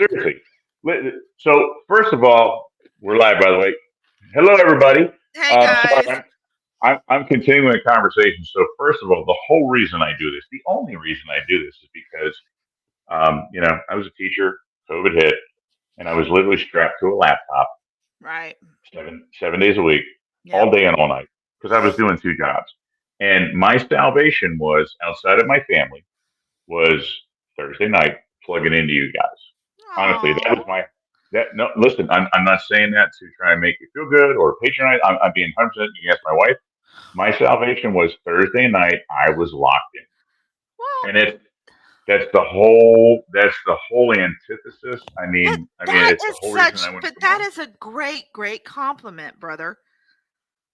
seriously. So first of all, we're live, by the way. Hello, everybody. Hey Sorry, guys. I'm continuing the conversation. So first of all, the whole reason I do this, the only reason I do this, is because I was a teacher. COVID hit, and I was literally strapped to a laptop Right. 7 days a week, all Yep. day and all night, because I was doing two jobs. And my salvation was outside of my family was Thursday night plugging into you guys. Honestly, that was Oh. my that. No, listen, I'm not saying that to try and make you feel good or patronize. I'm being 100%. You can ask my wife. My salvation was Thursday night. I was locked Well, in, and that's the whole antithesis. I that mean, I mean, that it's the is whole reason I such went but from that home. is a great compliment, brother.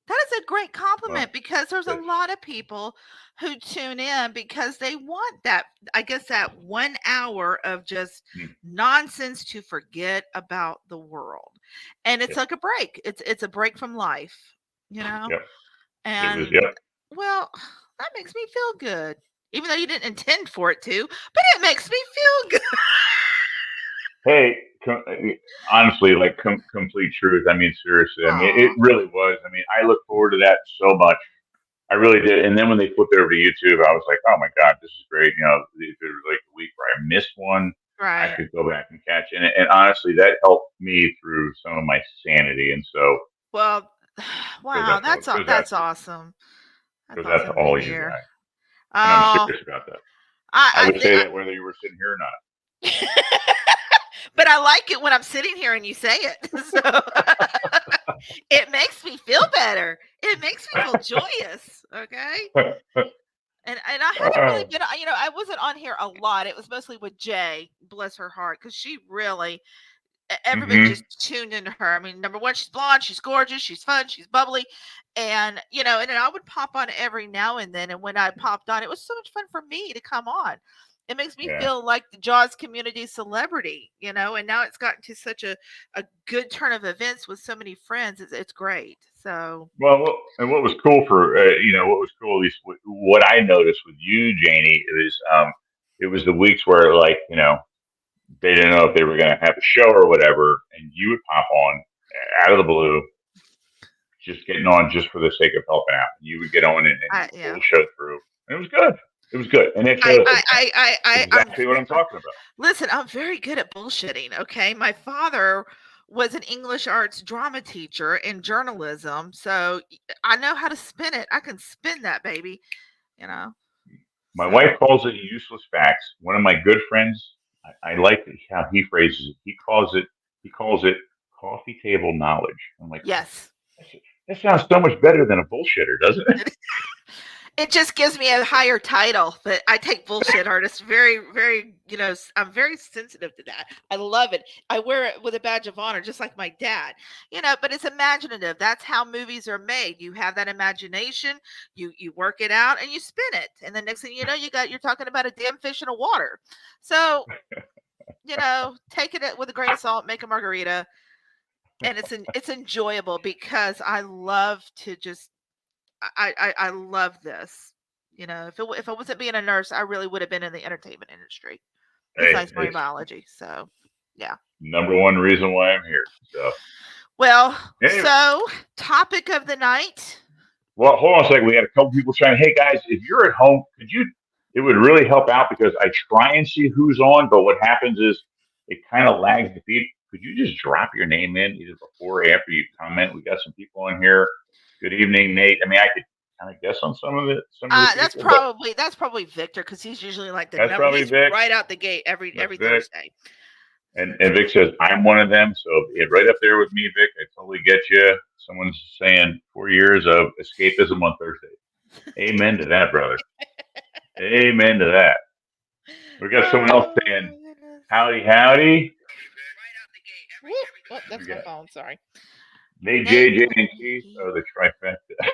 That is a great Well, compliment because there's a that's lot of people who tune in because they want that, I guess, that 1 hour of just mm, nonsense to forget about the world. And it's yep, like a break. It's a break from life, you know? yep. It was And yep. well, that makes me feel good. Even though you didn't intend for it to, but it makes me feel good. Hey, honestly, like complete truth. I mean, seriously. I mean, it Aw. really was. I mean, I look forward to that so much. I really did. And then when they flipped over to YouTube, I was like, oh my God, this is great. If there was like a week where I missed one, I Right. could go back and catch it. And honestly, that helped me through some of my sanity. And so Well, goes wow, out to goes out that's awesome. That's goes out to awesome to all you hear. guys. And I'm Oh, serious about that. I I would think say that whether you were sitting here or but I like it when I'm sitting here and you say it. So it makes me feel better. It makes me feel joyous. Okay. not. And I haven't really Oh, been, I wasn't on here a lot. It was mostly with Jay, bless her heart, because she really, everybody hmm. just tuned into her. I mean, number one, she's blonde, she's gorgeous, she's fun, she's bubbly, and and then I would pop on every now and then. And when I popped on, it was so much fun for me to come on. It makes me Yeah. feel like the Jaws community celebrity, and now it's gotten to such a good turn of events with so many friends. It's great. So And what was cool what was cool, at least what I noticed with you, Janie, is it was the weeks where like they didn't know if they were going to have a show or whatever, and you would pop on out of the blue, just getting on just for the sake of helping out. You would get on and you I would yeah. bullshit through, and it was good. It was good, and it I shows I I I I I'm exactly what I'm talking about. Listen, I'm very good at bullshitting, okay? My father was an English arts drama teacher in journalism, so I know how to spin it. I can spin that baby, you know. My So, wife calls it useless facts. One of my good friends, I like how he phrases it. He calls it coffee table knowledge. I'm like, yes. that sounds so much better than a bullshitter, doesn't it? It just gives me a higher title, but I take bullshit artist very, I'm very sensitive to that. I love it. I wear it with a badge of honor, just like my dad, but it's imaginative. That's how movies are made. You have that imagination, you work it out and you spin it. And the next thing you know, you're talking about a damn fish in a water. So, take it with a grain of salt, make a margarita, and it's enjoyable because I love to just I love this. If I wasn't being a nurse, I really would have been in the entertainment industry Hey, besides marine it's biology. So, yeah. number one reason why I'm here. So, Well, anyway, so topic of the night. well, hold on a second. We got a couple people trying. Hey, guys, if you're at home, could you? It would really help out because I try and see who's on, but what happens is it kind of lags the feed. Could you just drop your name in either before or after you comment? We got some people on here. Good evening, Nate. I mean, I could kind of guess on some of the That's people, but probably Victor because he's usually like the that's number. probably He's Vic. right out the gate That's every Vic. Thursday. And Vic says, I'm one of them. So right up there with me, Vic. I totally get you. Someone's saying 4 years of escapism on Thursday. Amen to that, brother. Amen to that. We got someone else Oh saying, my goodness. howdy, howdy. Woo. Oh, We that's my got phone. Sorry. Nate, Nate. JJ, and Keith. Oh, the trifecta.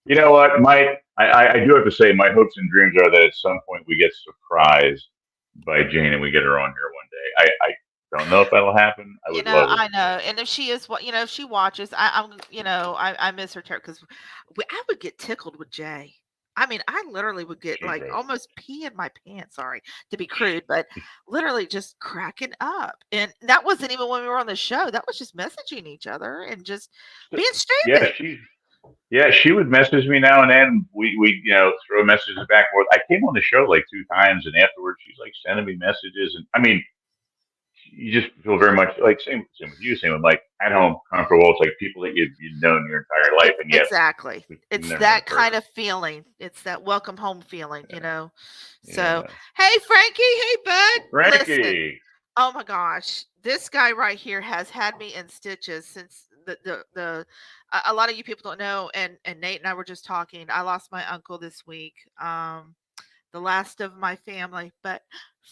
You know what, Mike? I do have to say, my hopes and dreams are that at some point we get surprised by Jane and we get her on here one day. I don't know if that'll happen. I would love it I if it know, did. and if she is, what if she watches, I'm, I miss her because I would get tickled with Jay. I mean, I literally would get She's like great. almost pee in my pants. Sorry to be crude, but literally just cracking up. And that wasn't even when we were on the show. That was just messaging each other and just So, being yeah, stupid. she would message me now and then. We throw messages back and forth. I came on the show like 2 times, and afterwards she's like sending me messages, and I mean, you just feel very much like same with you, same with like at home, comfortable. It's like people that you've known your entire life, and yet Exactly. we've It's never met in that kind person. of feeling. It's that welcome home feeling, you Yeah, know. So, yeah. hey Frankie, hey bud. Listen, Frankie, oh my gosh, this guy right here has had me in stitches since the a lot of you people don't know, and Nate and I were just talking. I lost my uncle this week. The last of my family, but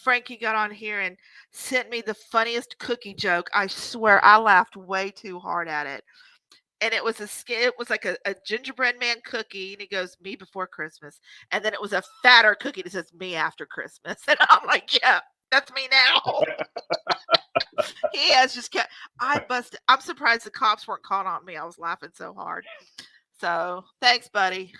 Frankie got on here and sent me the funniest cookie joke. I swear I laughed way too hard at it. And it was like a gingerbread man cookie, and he goes, "Me before Christmas." And then it was a fatter cookie that says, "Me after Christmas." And I'm like, "Yeah, that's me now." He has just kept I busted. I'm surprised the cops weren't caught on me. I was laughing so hard. So thanks, buddy.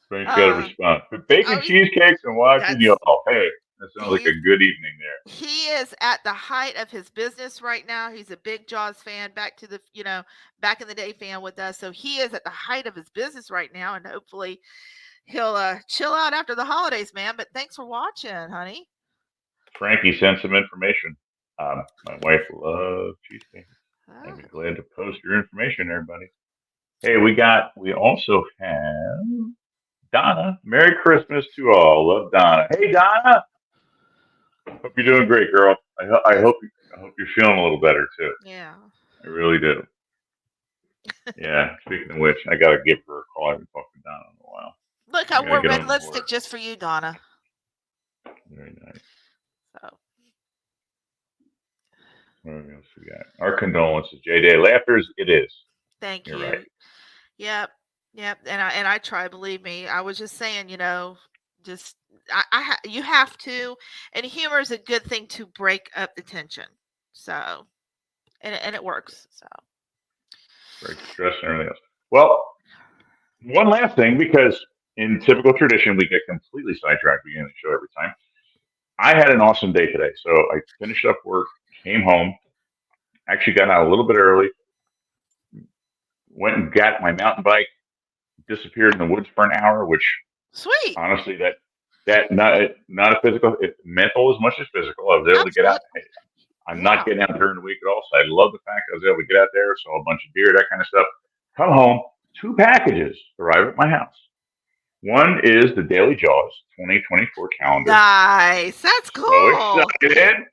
Frank's got a Um, response. But bacon oh, cheesecakes and watching that's y'all. Hey, that sounds like he's a good evening there. he is at the height of his business right now. He's a big Jaws fan, back in the day fan with us. So he is at the height of his business right now, and hopefully he'll chill out after the holidays, man. But thanks for watching, honey. Frankie sent some information. My wife loves cheesecake. I'd Oh, be glad to post your information, everybody. Hey, we also have Donna. Merry Christmas to all. Love Donna. Hey, Donna. Hope you're doing great, girl. I hope you're feeling a little better too. yeah. I really do. Yeah. Speaking of which, I gotta give her a call. I haven't talked to Donna in a while. Look, I I gotta wore get red on the board. lipstick just for you, Donna. Very nice. So What else we got? Our condolences, J Day. Laughters, it is. thank You're right. you. Yep, yep. And I try. Believe me. I was just saying, just you have to, and humor is a good thing to break up the tension. So and it works. So Break the stress and everything else. Well, one last thing, because in typical tradition, we get completely sidetracked beginning of the show every time. I had an awesome day today. So I finished up work, came home, actually got out a little bit early, went and got my mountain bike, disappeared in the woods for an hour, which sweet. honestly, that not a physical, it's mental as much as physical. I was able to get out. Absolutely. I'm not Yeah. getting out during the week at all, so I love the fact I was able to get out there, saw a bunch of deer, that kind of stuff. Come home, 2 packages arrive at my house. One is the Daily Jaws 2024 calendar. Nice. That's So cool. excited.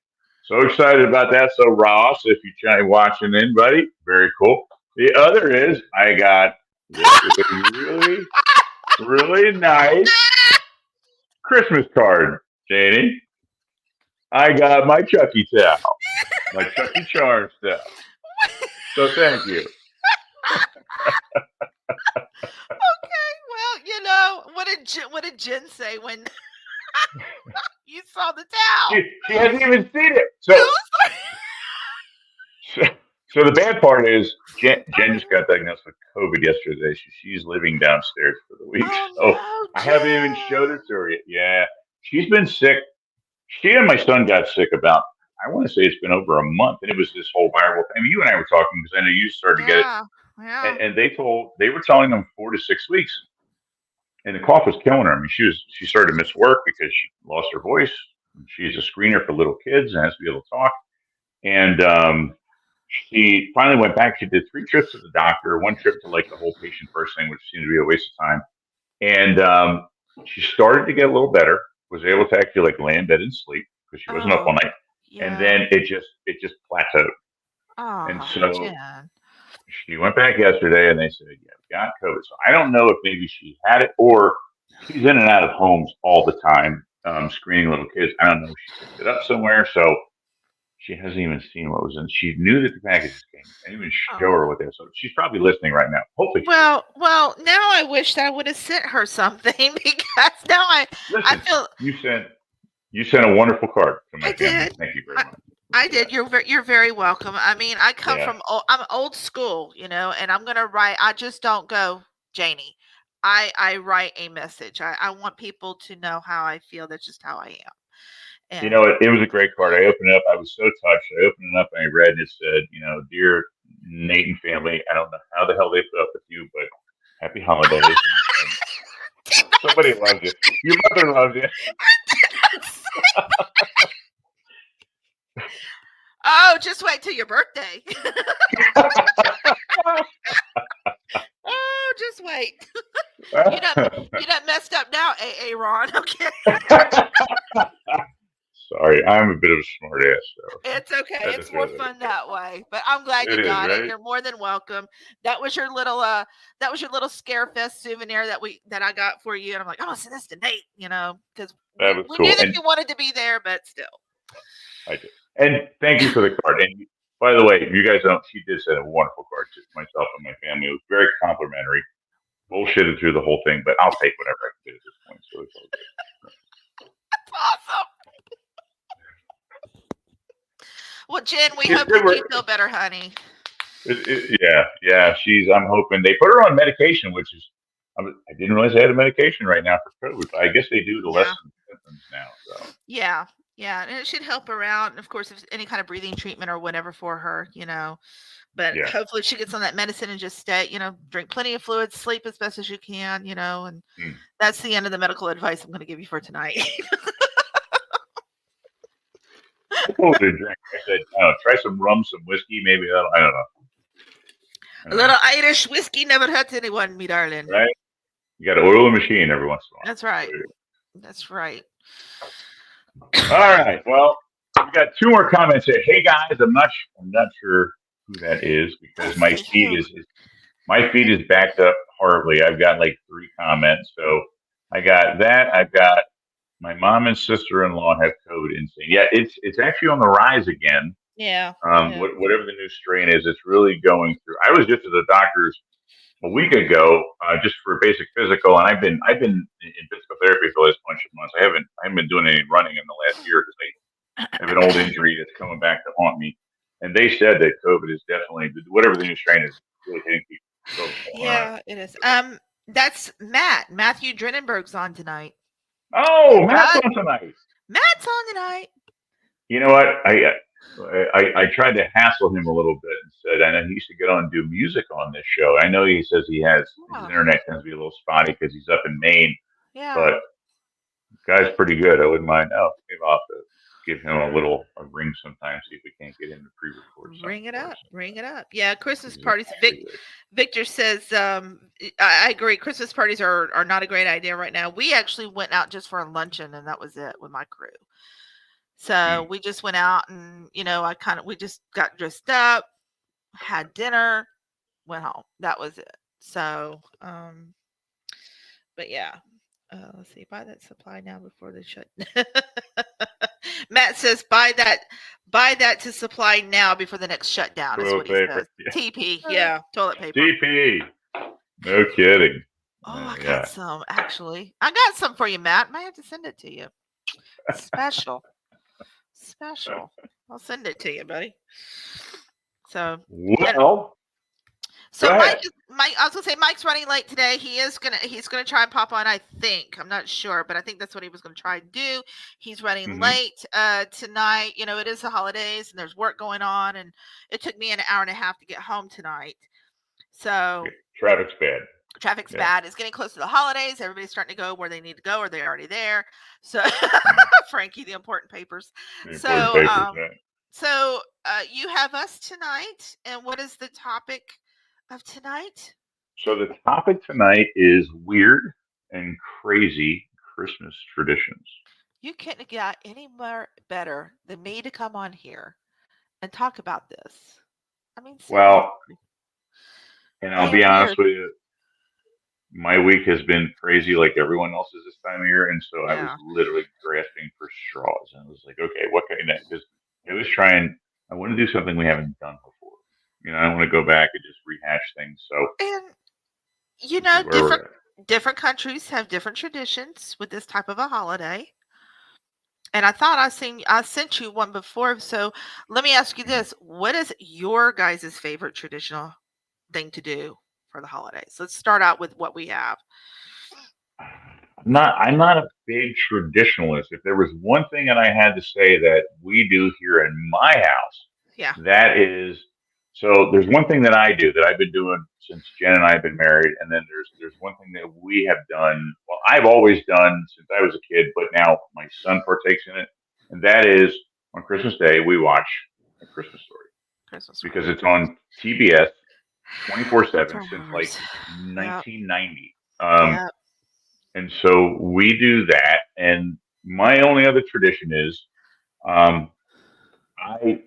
So excited about that. So Ross, if you try watching in, buddy, very cool. The other is I got this is a really, really nice Christmas card, Janie. I got my Chucky towel, my Chucky Charms towel. So thank you. Well, what did Jen say when you saw the towel? She hasn't even seen it. So, so the bad part is Jen just got diagnosed with COVID yesterday. She's living downstairs for the week. Oh So no, I haven't even showed Jen. it to her yet. Yeah, she's been sick. She and my son got sick about, I want to say it's been over a month. And it was this whole viral thing. I mean, you and I were talking because I know you started to get it. Yeah, yeah. And they were telling them 4 to 6 weeks. And the cough was killing her. I mean, she started to miss work because she lost her voice. She's a screener for little kids and has to be able to talk. And she finally went back. She did 3 trips to the doctor, 1 trip to like the whole patient first thing, which seemed to be a waste of time. And she started to get a little better. Was able to actually like lay in bed and sleep because she wasn't up all Oh, night. And yeah. then it just plateaued. And Oh, so Jen. she went back yesterday, and they said, "Yeah, we got COVID." So I don't know if maybe she had it or she's in and out of homes all the time, screening little kids. I don't know if she picked it up somewhere. So she hasn't even seen what was in. She knew that the packages came. I didn't even show Oh. her what they were. So she's probably listening right now. Hopefully she is. Well, now I wish that I would have sent her something because now I Listen, feel you sent you sent a wonderful card to my I family. did. Thank you very I, much. I Yeah, did. You're very welcome. I mean, yeah. I'm old school, and I'm gonna write. I just don't go Janie. I write a message. I want people to know how I feel. That's just how I am. You And know, it was a great card. I opened it up. I was so touched. I opened it up and I read, and it said, "Dear Nate and family, I don't know how the hell they put up with you, but happy holidays." And somebody loves you. Your mother loves you. oh, just wait till your birthday. oh, just wait. You done you done messed up now, A Ron. Okay. Sorry, I'm a bit of a smart ass, so It's okay. I had to It's more throw that in. fun that way. But I'm glad you It is, got it. right? You're more than welcome. That was your little Scarefest souvenir that I got for you. And I'm like, I'm gonna send this to Nate, because That we, was we knew cool. that And you wanted to be there, but still. I did. And thank you for the card. And by the way, you guys don't, she did send a wonderful card to myself and my family. It was very complimentary. Bullshitted through the whole thing, but I'll take whatever I can get at this point. So it's all good. That's awesome. Well, Jen, we It's hope good that you work. feel better, honey. Yeah. I'm hoping they put her on medication, which is, I didn't realize they had a medication right now for COVID, but I guess they do to Yeah. lessen symptoms now. So Yeah. Yeah. And it should help her out. And of course, if any kind of breathing treatment or whatever for her. But yeah. hopefully she gets on that medicine and just drink plenty of fluids, sleep as best as you can, and Hmm. that's the end of the medical advice I'm going to give you for tonight. I told her to drink. I said, try some rum, some whiskey, maybe that'll, I don't know. I A don't know. little Irish whiskey never hurts anyone, me darling. Right? You got to oil the machine every once in a while. That's right. That's right. All right. Well, we got two more comments here. Hey guys, I'm not sure who that is because Let's see who. my feed is backed up horribly. I've got like three comments. So I got that. I've got my mom and sister-in-law have COVID insane. Yeah, it's actually on the rise again. Yeah. Whatever the new strain is, it's really going through. I was just at the doctor's a week ago, just for a basic physical, and I've been in physical therapy for the last bunch of months. I haven't been doing any running in the last year because I have an old injury that's coming back to haunt me. And they said that COVID is definitely whatever the new strain is really hitting people. So, Yeah, it is. That's Matt. Matthew Drenenberg's on tonight. oh, Matt's on tonight. Matt's on tonight. You know what? I tried to hassle him a little bit and said I know he used to get on and do music on this show. I know he says he has his internet tends to be a little spotty because he's up in Maine, but guy's pretty good. I wouldn't mind. Oh, maybe I'll have to give him a ring sometime. See if we can't get him to pre-record. Ring it up. Ring it up. Yeah, Christmas parties. Victor says, I agree. Christmas parties are not a great idea right now. We actually went out just for a luncheon, and that was it with my crew. So we just went out, and we just got dressed up, had dinner, went home. That was it. So, but yeah. Let's see. Buy that supply now before they shut. Matt says, buy that to supply now before the next shutdown. Is what he says. Yeah. TP, yeah, toilet paper. TP. No kidding. Oh, I got some actually. I got some for you, Matt. Might have to send it to you. Special. I'll send it to you, buddy. So well. So Mike, I was gonna say Mike's running late today. He's gonna try and pop on. I think I'm not sure, but I think that's what he was gonna try and do. He's running late tonight. It is the holidays and there's work going on, and it took me an hour and a half to get home tonight. So traffic's bad. Traffic's bad. It's getting close to the holidays. Everybody's starting to go where they need to go, or they're already there. So Frankie, the important papers. So you have us tonight, and what is the topic of tonight? So the topic tonight is weird and crazy Christmas traditions. You couldn't get any more better than me to come on here and talk about this. I mean, seriously. Well, and I'll be honest with you, my week has been crazy like everyone else's this time of year, and so I was literally grasping for straws, and I was like, okay, what can I? Because I want to do something we haven't done before. I want to go back and just rehash things. So, and different countries have different traditions with this type of a holiday. And I thought I sent you one before. So let me ask you this: what is your guys' favorite traditional thing to do for the holidays? Let's start out with what we have. I'm not a big traditionalist. If there was one thing that I had to say that we do here in my house, Yeah. that is, so there's one thing that I do that I've been doing since Jen and I have been married, and then there's one thing that we have done. Well, I've always done since I was a kid, but now my son partakes in it, and that is on Christmas Day we watch A Christmas Story Christmas because story. it's on TBS It's 24/7 our since like ours. Yep. 1990. Yep. And so we do that. And my only other tradition is um, I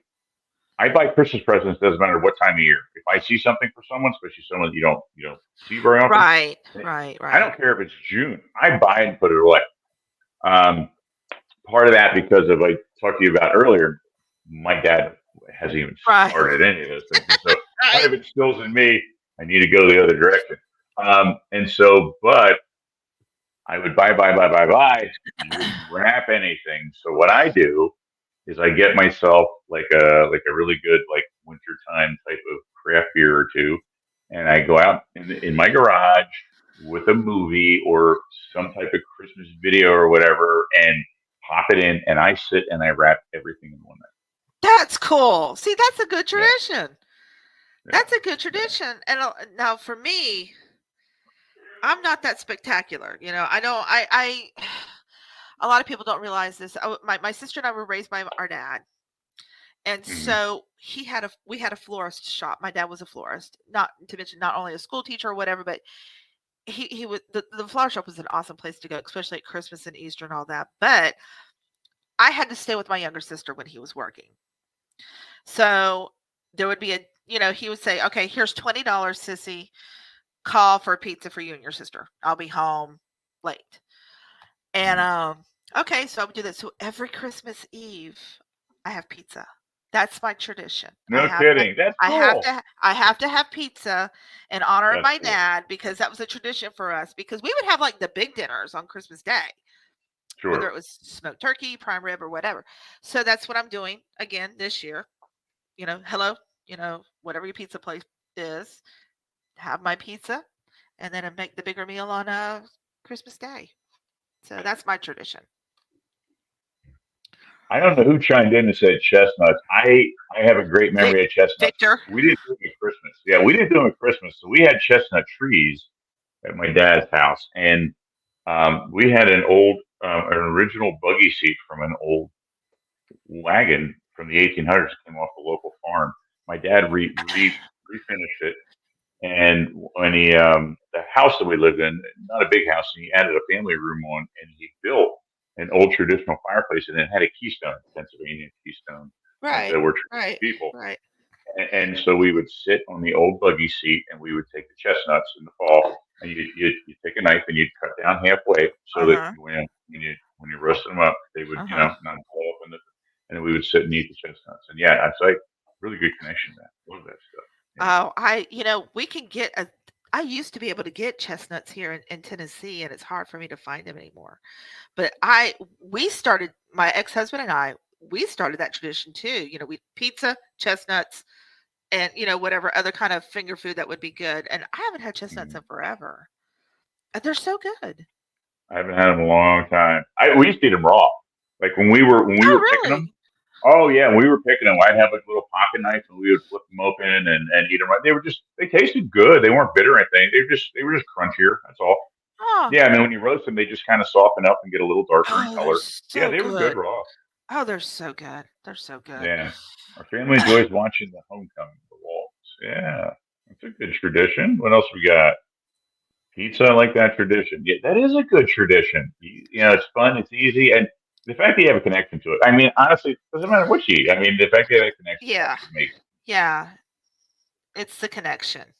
I buy Christmas presents. Doesn't matter what time of year. If I see something for someone, especially someone you don't see very often, Right. Right. I Right. don't care if it's June. I buy it and put it away. Um, Part of that because of I talked to you about earlier. My dad hasn't even Right. started any of those things, and so part Right. of it stills in me. I need to go the other direction. And so, but I would buy. Wouldn't wrap anything. So what I do is I get myself like a really good like wintertime type of craft beer or two, and I go out in my garage with a movie or some type of Christmas video or whatever, and pop it in, and I sit and I wrap everything in one That's cool. See, that's a good night. Yeah, tradition. yeah, That's a good yeah. tradition. And now for me, I'm not that spectacular. I know a lot of people don't realize this. My sister and I were raised by our dad. And Hmm. so we had a florist shop. My dad was a florist, not to mention not only a school teacher or whatever, but he was the flower shop was an awesome place to go, especially at Christmas and Easter and all that. But I had to stay with my younger sister when he was working. So there would be he would say, "Okay, here's $20, sissy. Call for a pizza for you and your sister. I'll be home late." And okay, so I would do that. So every Christmas Eve, I have pizza. That's my tradition. No kidding. That's cool. I have to have pizza in honor of That's my cool. dad because that was a tradition for us because we would have like the big dinners on Christmas Day, whether Sure. it was smoked turkey, prime rib, or whatever. So that's what I'm doing again this year. Hello, whatever your pizza place is, have my pizza, and then I make the bigger meal on Christmas Day. So that's my tradition. I don't know who chimed in and said chestnuts. I have a great Vic, memory of chestnuts. Victor. We didn't do them at Christmas. Yeah, we didn't do them at Christmas. So we had chestnut trees at my dad's house, and we had an original buggy seat from an old wagon from the 1800s. Came off a local farm. My dad refinished it, and when the house that we lived in, not a big house, and he added a family room on, and he built an old traditional fireplace, and it had a Keystone, Pennsylvania Keystone, and Right, so we're traditional right, people. right. And so we would sit on the old buggy seat, and we would take the chestnuts in the fall, and you take a knife and you'd cut down halfway so Uh that huh. when you roast them up, they would Uh huh. not blow up in the, and then we would sit and eat the chestnuts. And yeah, it's like really good connection to that. Love that stuff. Yeah. Oh, we can get a. I used to be able to get chestnuts here in Tennessee, and it's hard for me to find them anymore. But we started, my ex husband and I, we started that tradition too. We pizza, chestnuts, and whatever other kind of finger food that would be good. And I haven't had chestnuts Mhm. in forever. And they're so good. I haven't had them in a long time. We used to eat them raw, like when we Oh, were picking them. really? Oh yeah, when we were picking them, I'd have like a little pocket knife, and we would flip them open and eat them. Right, they tasted good. They weren't bitter or anything. They were just crunchier. That's all. Oh, Yeah, I mean when you roast them, they just kind of soften up and get a little darker in oh, they're color. Yeah, so they were good good. raw. Oh, they're so good. They're so good. Yeah, our family enjoys watching the homecoming of the Waltons. Yeah, that's a good tradition. What else we got? Pizza, I like that tradition. Yeah, that is a good tradition. It's fun, it's easy, and the fact that you have a connection to it. I mean, honestly, it doesn't matter what you eat. I mean, the fact that you have a connection to Yeah. it makes Yeah. It's the connection.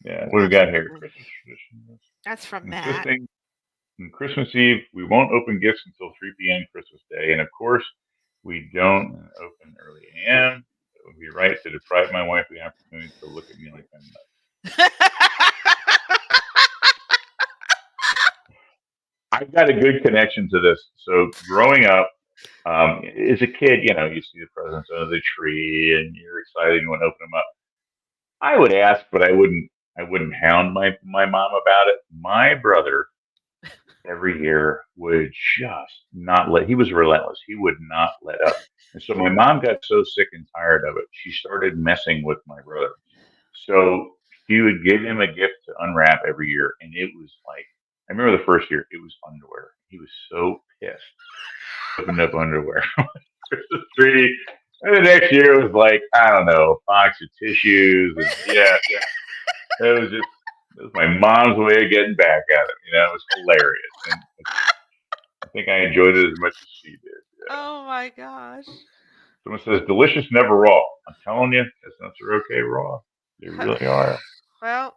yeah. What do we got here? Absolutely. Christmas tradition. That's from Matt. Insisting on Christmas Eve, we won't open gifts until 3 p.m. Christmas Day, and of course, we don't open early a.m. It would be right to deprive my wife of the opportunity to look at me like I'm nuts. I've got a good connection to this. So growing up, as a kid, you see the presents under the tree and you're excited and you want to open them up. I would ask, but I wouldn't. I wouldn't hound my mom about it. My brother every year would just not let. He was relentless. He would not let up. And so my mom got so sick and tired of it, she started messing with my brother. So she would give him a gift to unwrap every year, and it was like I remember the first year it was underwear. He was so pissed. Opened up underwear Christmas tree. And the next year it was like, I don't know, a box of tissues and yeah. It was my mom's way of getting back at him. It was hilarious. And I think I enjoyed it as much as she did. Yeah. Oh my gosh. Someone says delicious never raw. I'm telling you, chestnuts are okay raw. They really are. Well,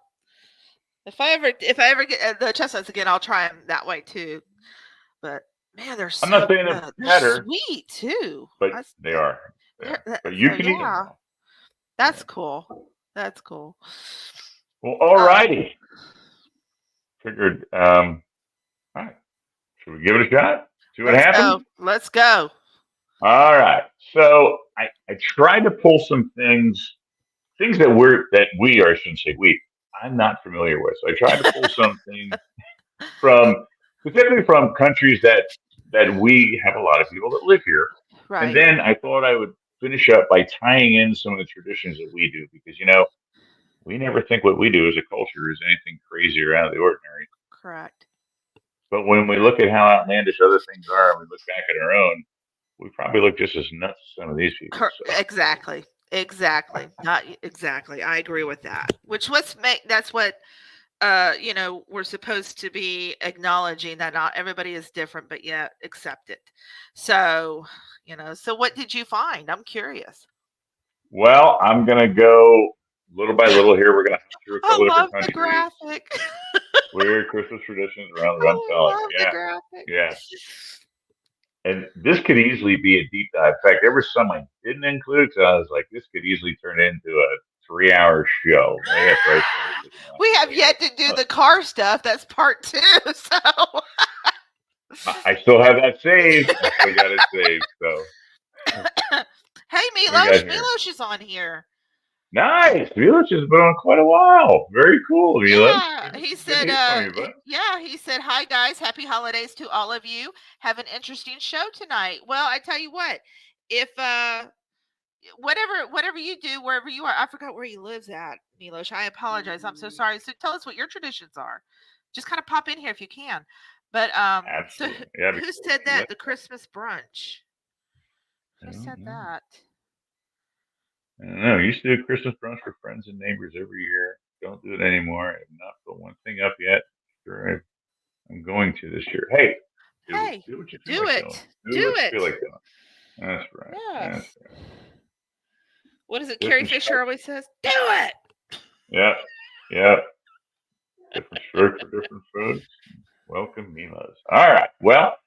if I ever get the chestnuts again, I'll try them that way too. But man, they're I'm not so saying they're good. They're better, sweet too. but That's they are. They are. But you so can eat them yeah, raw. that's Yeah. cool. That's cool. Well, Uh, alrighty. Figured all right. Should we give it a shot? See what let's happens? go. Let's go. All right. So I tried to pull some things that we, or I shouldn't say we, I'm not familiar with. So I tried to pull some things from specifically from countries that we have a lot of people that live here. And Right. then I thought I would finish up by tying in some of the traditions that we do because we never think what we do as a culture is anything crazy or out of the ordinary. Correct. But when we look at how outlandish other things are and we look back at our own, we probably look just as nuts as some of these people. So Exactly. Exactly. Not exactly. I agree with that. Which what's make that's what we're supposed to be acknowledging that not everybody is different, but yet accept it. So, so what did you find? I'm curious. well, I'm gonna go little by little here. We're gonna hop through a I couple different love the countries. graphic. Weird Christmas traditions around the I'm I telling love you. the Yeah, graphic. yeah. And this could easily be a deep dive. In fact, there was some I didn't include because I was like, this could easily turn into a 3 hour show. Maybe after I started looking at We have it. yet to do the car stuff. That's part two. So, I still have that saved. I still got it saved. So hey, what do we got Milosh. here? Milosh is on here. Nice. Milos has been on quite a while. Very cool, Milos. Yeah, he Good to said. hear from you, bud. Yeah, he said, "Hi guys, happy holidays to all of you. Have an interesting show tonight." Well, I tell you what, if whatever you do wherever you are, I forgot where he lives at, Milosh. I apologize. I'm so sorry. So tell us what your traditions are. Just kind of pop in here if you can. But so Absolutely. Yeah, who before said he that? left. The Christmas brunch. I Who don't said know. that? I don't know. Used to do Christmas brunch for friends and neighbors every year. Don't do it anymore. I have not put one thing up yet. Sure, I'm going to this year. Hey, Hey, do what you feel do like doing. it. Do Do what you feel it. like doing. That's right. That's Yes. right. What is it? Carrie Different Fisher strokes. always says, "Do it." Yeah. Yeah. Different stroke for different folks. Welcome, Milos. All right. Well,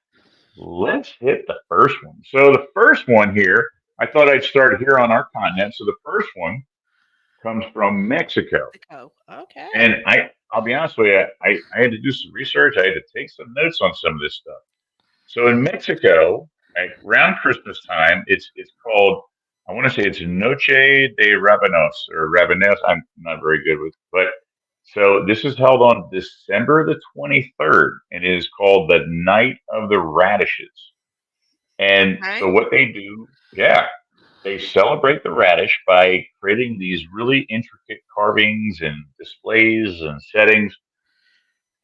let's hit the first one. So the first one here, I thought I'd start here on our continent. So the first one comes from Mexico. Mexico. Okay. And I'll be honest with you, I had to do some research. I had to take some notes on some of this stuff. So in Mexico, right, around Christmas time, it's called, I want to say it's Noche de Rabanos or Rabanos. I'm not very good with, but so this is held on December the 23rd and it is called the Night of the Radishes. And so Okay. what they do, yeah, they celebrate the radish by creating these really intricate carvings and displays and settings.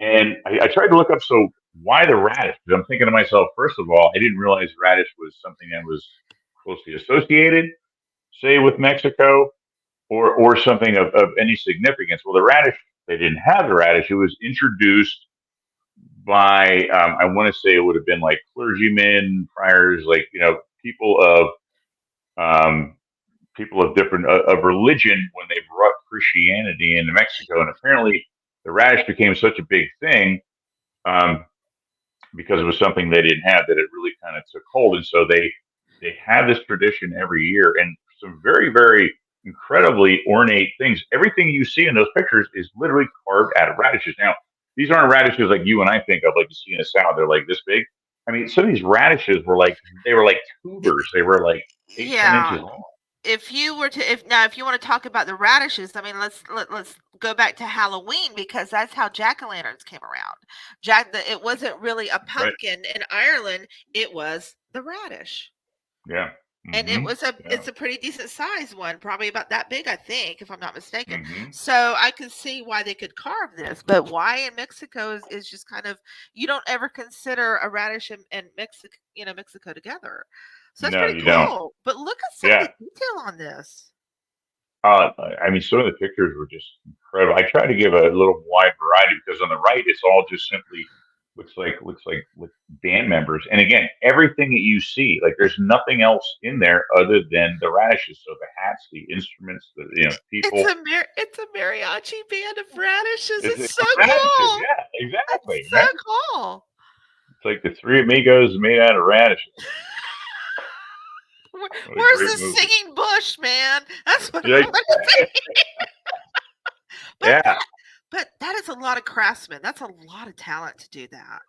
And I tried to look up, so why the radish? Because I'm thinking to myself, first of all, I didn't realize radish was something that was closely associated, say, with Mexico or something of any significance. Well, the radish, they didn't have the radish. It was introduced by, I want to say it would have been like clergymen, friars, like, people of um, people of different of religion when they brought Christianity into Mexico, and apparently the radish became such a big thing um, because it was something they didn't have that it really kind of took hold, and so they have this tradition every year, and some very very incredibly ornate things. Everything you see in those pictures is literally carved out of radishes. Now, these aren't radishes like you and I think of, like you see in a salad. They're like this big. I mean, some of these radishes were like they were like tubers. They were like 8, 10 inches Yeah. long. if you were to if you want to talk about the radishes, I mean, let's go back to Halloween because that's how jack-o'-lanterns came around. It wasn't really a Right. pumpkin in Ireland, it was the radish. Yeah. And Yeah. it's a pretty decent sized one, probably about that big, I think, if I'm not mistaken. hmm So I can see why they could carve this, but why in Mexico is just kind of you don't ever consider a radish and Mexico, Mexico together. So that's No, pretty you don't. cool. But look at some of Yeah. the detail on this. I mean, some of the pictures were just incredible. I try to give a little wide variety because on the right, it's all just simply looks like with band members. And again, everything that you see, like there's nothing else in there other than the radishes. So the hats, the instruments, the people. It's a mariachi band of radishes. It's, It's it's so radishes. cool. Yeah, It's exactly. so Right. cool. It's like the Three Amigos made out of radishes. What a Where's great the movie. singing bush, man? That's what I Yeah. want to say. But Yeah. that is a lot of craftsmen. That's a lot of talent to do that.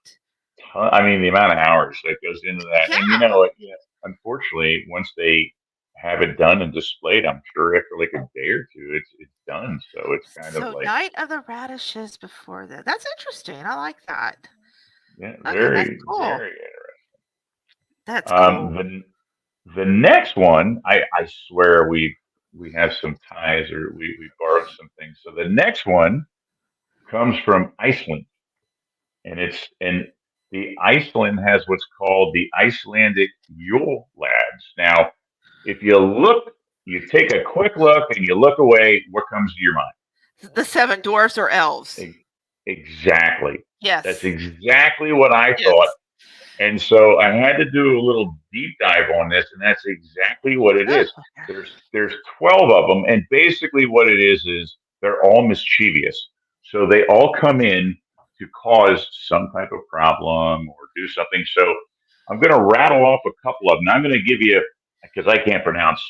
I mean, the amount of hours that goes into that, and Yeah. yeah, unfortunately, once they have it done and displayed, I'm sure after like a day or two, it's done. So it's kind of So like, Night of the Radishes before that. That's interesting. I like that. yeah, Okay, that's very, cool. very. That's cool. The next one, I swear we have some ties or we borrowed some things. So the next one comes from Iceland, and the Iceland has what's called the Icelandic Yule Lads. Now, if you look, you take a quick look and you look away, what comes to your mind? The Seven Dwarfs or elves. E- Exactly. That's Yes. exactly what I thought. Yes. And so I had to do a little deep dive on this, and that's exactly what it Oh, is. There's 12 of them, and basically what it is they're all mischievous. So they all come in to cause some type of problem or do something. So I'm going to rattle off a couple of them. I'm going to give you because I can't pronounce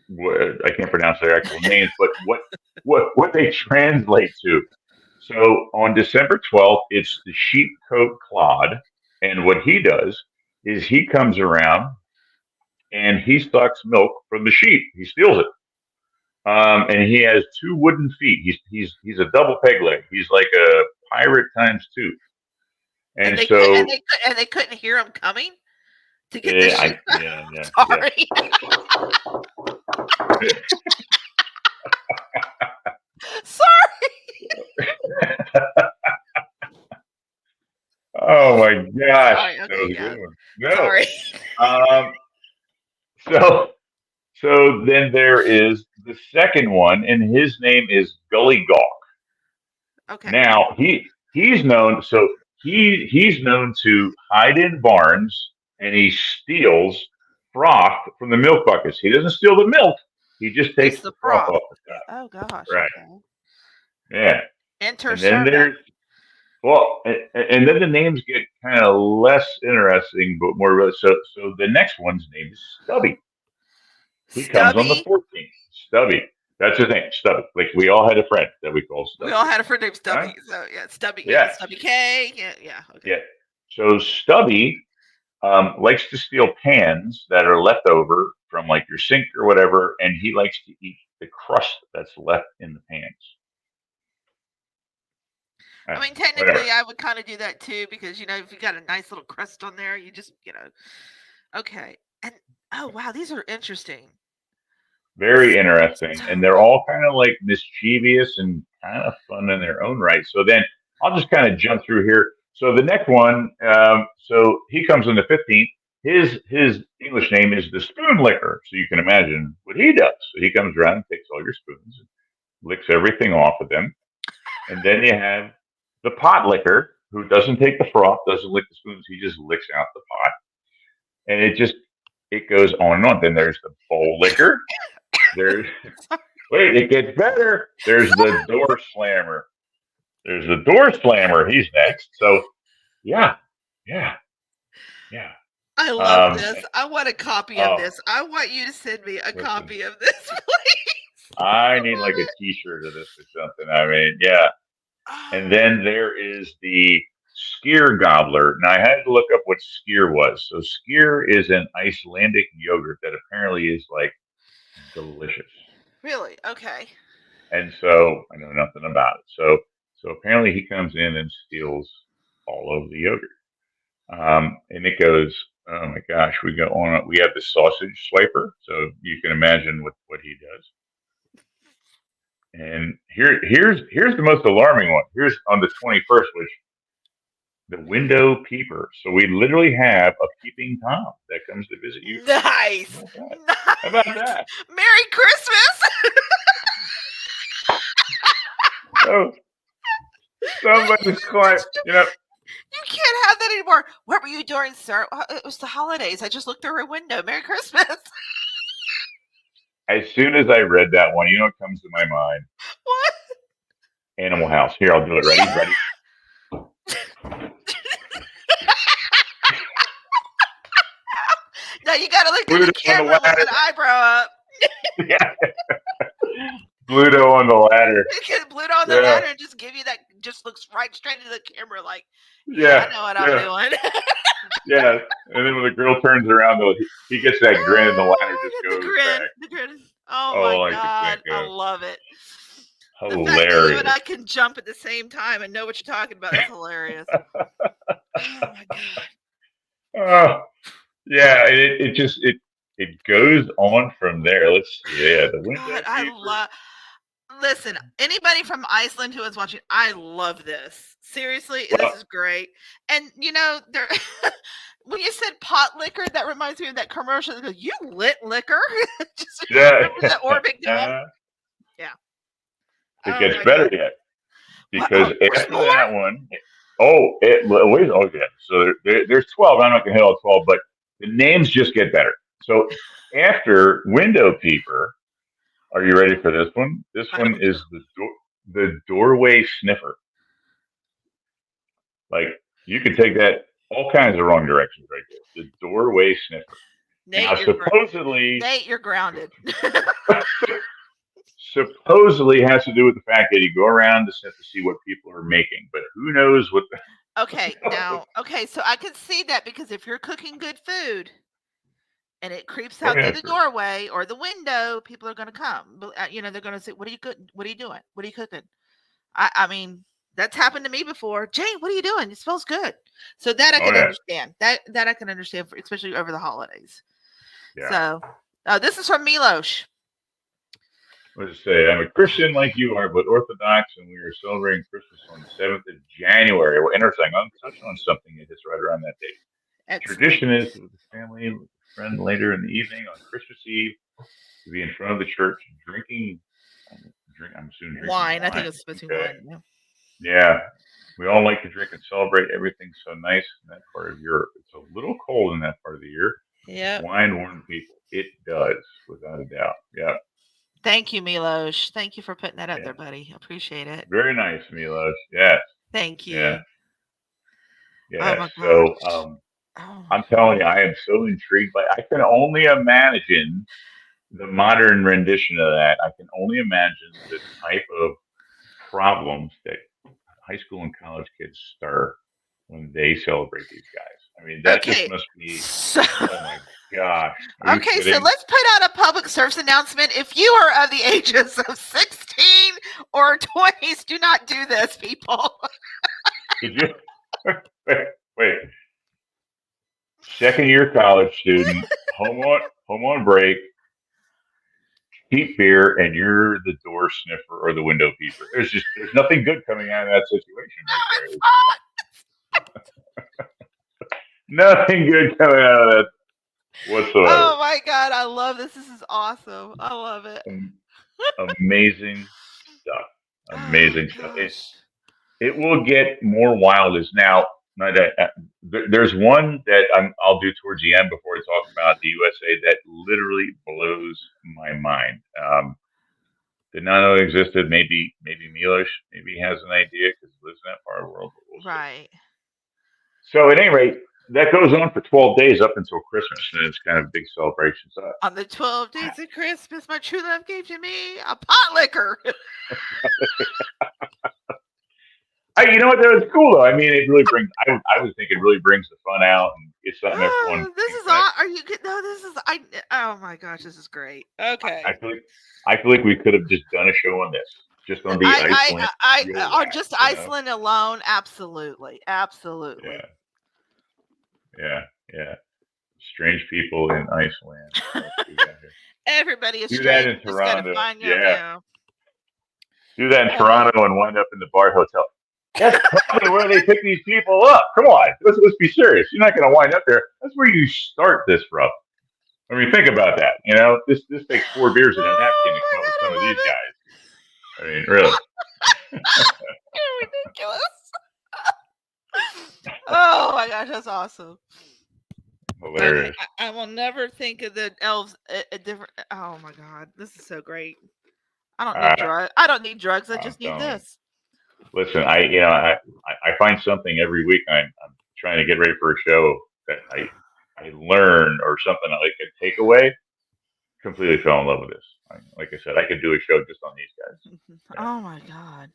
their actual names, but what they translate to. So on December 12th, it's the sheepcoat clod. And what he does is he comes around and he sucks milk from the sheep. He steals it. And he has two wooden feet. He's a double peg leg. He's like a pirate times two. And And they could so, and they couldn't hear him coming to get the sheep. yeah. Sorry. Sorry. Oh my gosh, Sorry. that Okay, was a yeah. good one. No, Sorry. um, so so then there is the second one, and his name is Gully Gawk. Okay. Now he's known he's known to hide in barns and he steals froth from the milk buckets. He doesn't steal the milk; he just takes It's the the froth froth. off the top. Oh gosh. Right? Okay. Yeah. Enter And then Cermak. there's and then the names get kind of less interesting, but more really. So the next one's name is Stubby. He comes on the Stubby. 14th. Stubby. That's his name, Stubby. Like we all had a friend that we called We Stubby. all had a friend named Right? Stubby. So yeah, Stubby. Yeah, Yeah. Stubby K. Yeah, yeah. Okay. Yeah. So Stubby likes to steal pans that are left over from like your sink or whatever, and he likes to eat the crust that's left in the pans. I mean, Whatever. technically, I would kind of do that too because if you got a nice little crust on there, you just Okay. And oh wow, these are interesting. Very interesting, and they're So all kind of like mischievous and kind of fun in their own right. So then I'll just kind of jump through here. So the next one, so he comes on the 15th. His English name is the Spoon Licker. So you can imagine what he does. So he comes around and takes all your spoons and licks everything off of them. And then you have the Pot Licker, who doesn't take the froth, doesn't lick the spoons. He just licks out the pot, and it goes on and on. Then there's the Bowl Licker. There's Wait, it gets better. There's the Door Slammer. There's the Door Slammer. He's next. So yeah, yeah, yeah. I love Um, this. I want a copy of oh, this. I want you to send me a listen, copy of this, please. I I need love like a it. T-shirt of this or something. I mean, yeah. And Oh, then there is the Skyr Gobbler. Now I had to look up what Skyr was. So Skyr is an Icelandic yogurt that apparently is like Okay. And so I know nothing about it. So apparently he comes in and steals all of the yogurt. And it goes, oh my gosh, we go on. We have the sausage swiper, so you can imagine what he does. And here's the most alarming one. Here's on the 21st, which the window peeper. So we literally have a peeping tom that comes to visit you. Nice. How about that? Merry Christmas. So somebody's quite, You can't have that anymore. What were you doing, sir? It was the holidays. I just looked through her window. Merry Christmas. as soon as I read that one, what comes to my mind? What? Animal House. Here, I'll do it. Ready? Ready? No, you got to look at the camera with an eyebrow up. Yeah. Bluto on the ladder. Bluto on the ladder and just give you that, just looks right straight into the camera like, I know what I'm doing. Yeah. And then when the girl turns around, though, he gets that grin and the ladder just goes back. The grin. Oh my God. I love it. Hilarious. The fact that you and I can jump at the same time and know what you're talking about is hilarious. Oh my God. Yeah, it goes on from there. Let's see. Yeah, the window. God, listen, anybody from Iceland who is watching, I love this. Seriously, this is great. And there when you said pot liquor, that reminds me of that commercial that goes, "You lit liquor." That Orbic dome. Yeah. It gets better yet. Because after that one, so there's 12. I'm not going to hit all 12, but the names just get better. So after Window Peeper, are you ready for this one? This one is the Doorway Sniffer. Like, you can take that all kinds of wrong directions right there. The Doorway Sniffer. Nate, you're grounded. Supposedly has to do with the fact that you go around to see what people are making, but who knows what so I can see that, because if you're cooking good food and it creeps out through the doorway or the window, people are going to come. They're going to say, "What are you cooking? What are you doing? What are you cooking?" I mean, that's happened to me before. "Jane, what are you doing? It smells good." So that I can understand. That I can understand, especially over the holidays. Yeah. So this is from Milos. What does it say? I'm a Christian like you are, but Orthodox, and we are celebrating Christmas on the 7th of January. Well, interesting. I'm touching on something that hits right around that date. Excellent. Tradition is with the family, with a friend later in the evening on Christmas Eve to be in front of the church drinking. I'm assuming drinking wine. I think it's supposed to be wine. Yeah. We all like to drink and celebrate. Everything's so nice in that part of Europe. It's a little cold in that part of the year. Yeah. Wine warms people. It does, without a doubt. Yeah. Thank you, Milos. Thank you for putting that out there, buddy. Appreciate it. Very nice, Milos. Yes. Thank you. Yeah. Yeah. Oh so I'm telling you, I am so intrigued by. I can only imagine the modern rendition of that. I can only imagine the type of problems that high school and college kids start when they celebrate these guys. I mean, that just must be. Oh my gosh. Okay, so let's put out a public service announcement. If you are of the ages of 16 or 20s, do not do this, people. Did you? Wait. Second year college student, home on break, cheap beer, and you're the door sniffer or the window peeper. There's nothing good coming out of that situation right there. Nothing good coming out of that whatsoever. Oh my God, I love this. This is awesome. I love it. Amazing stuff. Amazing stuff. It will get more wild as now. There's one that I'll do towards the end before I talk about the USA that literally blows my mind. Did not know it existed. Maybe Milos, maybe he has an idea because he lives in that part of the world. Right. So at any rate, that goes on for 12 days up until Christmas, and it's kind of a big celebration. So on the 12 days of Christmas, my true love gave to me a pot liquor. you know what? That was cool though. I mean, it really brings. I would think it really brings the fun out, and it's something everyone Oh, this can is connect. all. Are you good? No, this is. Oh my gosh, this is great. Okay. I feel like we could have just done a show on this, just on the Iceland Yule on Wax. just Iceland alone, absolutely, absolutely. Yeah, yeah, yeah. Strange people in Iceland. What else we got here? Everybody is Do that strange. in Just gotta Toronto. find you. Yeah, Yeah. do that in Oh. Toronto and wind up in the Bard Hotel. That's probably where they pick these people up. Come on, let's be serious. You're not going to wind up there. That's where you start this from. I mean, think about that. You know, this takes 4 beers and a napkin to come up with some of these guys. I mean, really. You're ridiculous. Oh my gosh, that's awesome. Hilarious. I will never think of the elves a different. Oh my god, this is so great. I don't need drugs. I don't need drugs. I just need this. Listen, I find something every week. I'm trying to get ready for a show that I learn or something I can take away. Completely fell in love with this. Like I said, I could do a show just on these guys. Yeah. Oh my god.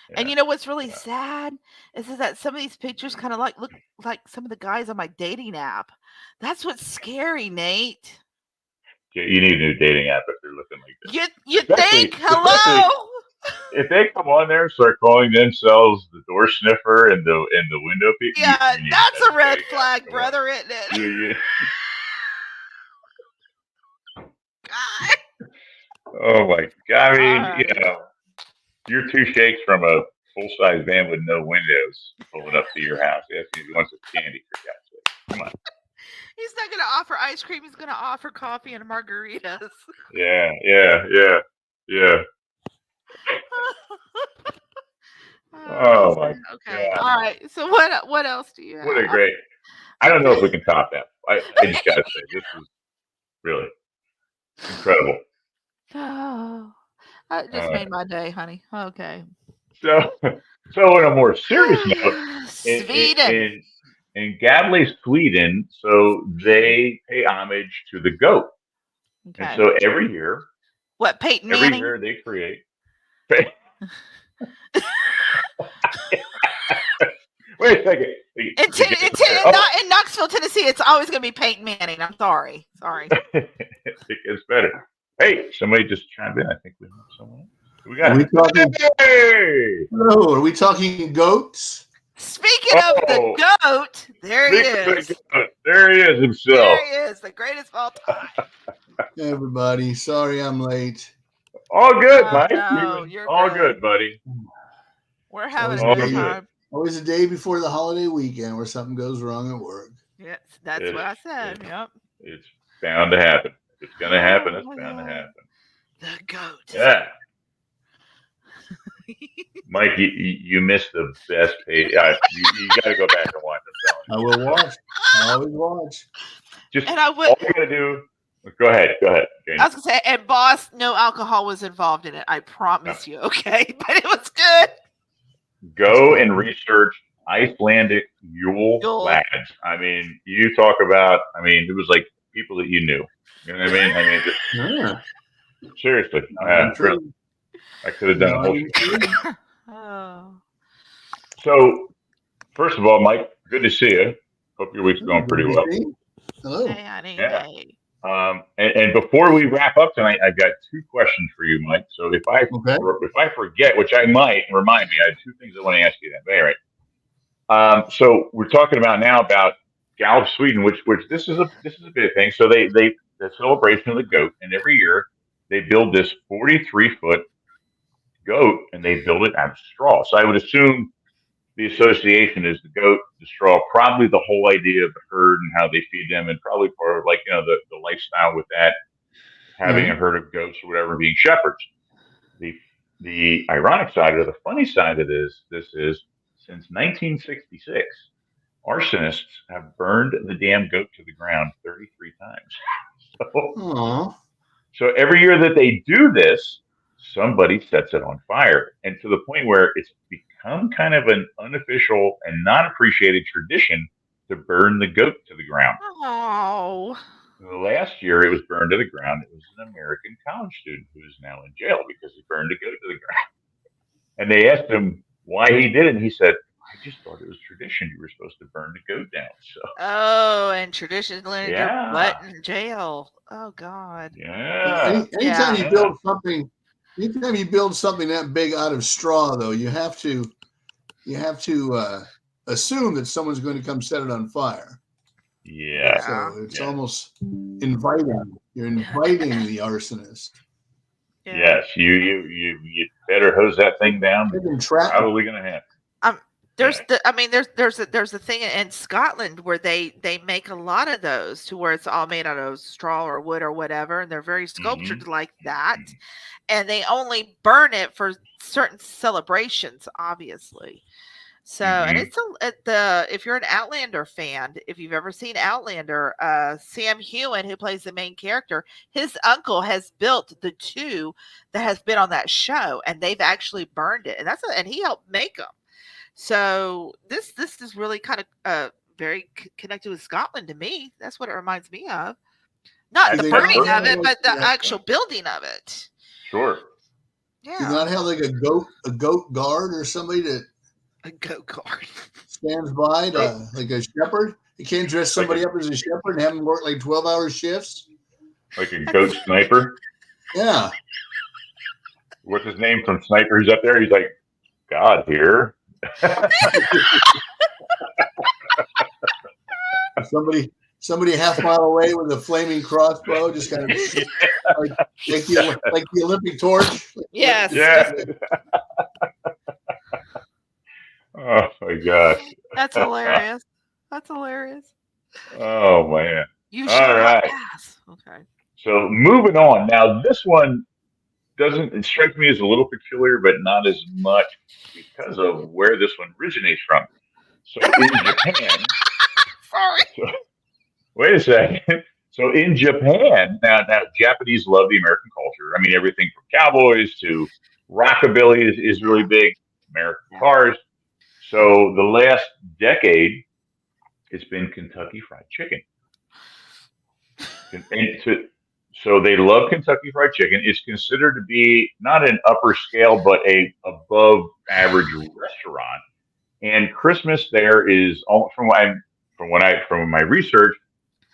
Yeah. And you know what's really sad is that some of these pictures kind of look like some of the guys on my dating app. That's what's scary, Nate. You need a new dating app if they're looking like this. You think? Hello? If they come on there and start calling themselves the door sniffer and the window people, yeah, that's a red flag, brother, isn't it? Oh my god! I mean, you're 2 shakes from a full-size van with no windows pulling up to your house. Yes, he wants some candy for God's sake. Come on. He's not going to offer ice cream. He's going to offer coffee and margaritas. Yeah. Oh my okay. God. All right. So what else do you have? What a great. I don't know if we can top that. I just gotta say this is really incredible. Oh, that just made my day, honey. Okay. So on a more serious note, Sweden. in Gavle, Sweden, so they pay homage to the goat. Okay. And so every year, what Peyton Manning? Every year they create. Wait a second. In Knoxville, Tennessee, it's always going to be Peyton Manning. I'm sorry. It gets better. Hey, somebody just chimed in. I think we have someone. Hello, are we talking goats? Speaking of the goat, there he is. There he is himself. There he is, the greatest of all time. Hey, everybody, sorry I'm late. All good, Mike. No, you're all good, buddy. We're having a good time. Always a day before the holiday weekend where something goes wrong at work. Yes, that's what I said. Yep. It's bound to happen. It's going to happen. It's bound to happen. The goat. Yeah. Mike, you missed the best page. You got to go back and watch them. I will watch. I always watch. All you got to do. Go ahead, Jane. I was gonna say, and boss, no alcohol was involved in it. I promise you. Okay, but it was good. Go and research Icelandic Yule lads. I mean, you talk about. I mean, it was like people that you knew. You know what I mean? Seriously, really, I could have done a whole show. So, first of all, Mike, good to see you. Hope your week's going pretty well. Hello. Hey, honey. Yeah. Hey. And before we wrap up tonight, I've got 2 questions for you, Mike. So if I forget, which I might, remind me. I have 2 things I want to ask you. Then, all right. So we're talking about now about Gallup, Sweden, which this is a big thing. So they the celebration of the goat, and every year they build this 43-foot goat, and they build it out of straw. So I would assume the association is the goat, the straw, probably the whole idea of the herd and how they feed them, and probably part of the lifestyle with that, having a herd of goats or whatever, being shepherds. The ironic side or the funny side of this is since 1966, arsonists have burned the damn goat to the ground 33 times. So every year that they do this, somebody sets it on fire, and to the point where it's become kind of an unofficial and not appreciated tradition to burn the goat to the ground. Oh. Last year it was burned to the ground. It was an American college student who is now in jail because he burned a goat to the ground. And they asked him why he did it, and he said, I just thought it was tradition. You were supposed to burn the goat down. So Oh, and tradition landed your butt yeah, in jail. Oh God. yeah, Anytime Yeah. you yeah. build something, anytime you build something that big out of straw, though, you have to assume that someone's going to come set it on fire. Yeah, Yeah. So it's yeah, almost inviting. You're inviting the arsonist. Yeah. yes. You better hose that thing down They because can it's trap. probably going to happen. Um, Yeah. there's a thing in Scotland where they make a lot of those to where it's all made out of straw or wood or whatever, and they're very Hmm. sculptured like that, and they only burn it for certain celebrations, obviously. So, and Hmm. it's at the if you're an Outlander fan, if you've ever seen Outlander, Sam Heughan, who plays the main character, his uncle has built the two that has been on that show, and they've actually burned it, and and he helped make them. So this is really kind of very connected with Scotland to me. That's what it reminds me of. Not Do the That's they that's not burning have of perfect. it, like but the Yeah, actual building of it. sure. do they Yeah, not have like a goat guard or somebody that a go kart. stands by Nope. to like a shepherd? You can't dress Like a somebody up as a shepherd and have them work like 12-hour shifts. like a That's goat sniper. Yeah. What's his name from Sniper? He's up there. He's like God here. Somebody a half mile away with a flaming crossbow, just kind of like like the Olympic torch. yes, Yeah. just Oh my gosh. that's hilarious. That's hilarious. Oh man. You All shall not right. pass. Okay. So moving on. Now this one doesn't it strike me as a little peculiar, but not as much because of where this one originates from. So in Japan, Sorry. so, wait a second. So in Japan, now Japanese love the American culture. I mean, everything from cowboys to rockabilly is really big. American Yeah. cars. So the last decade, it's been Kentucky Fried Chicken. And so they love Kentucky Fried Chicken. It's considered to be not an upper scale, but a above average restaurant. And Christmas there is from my research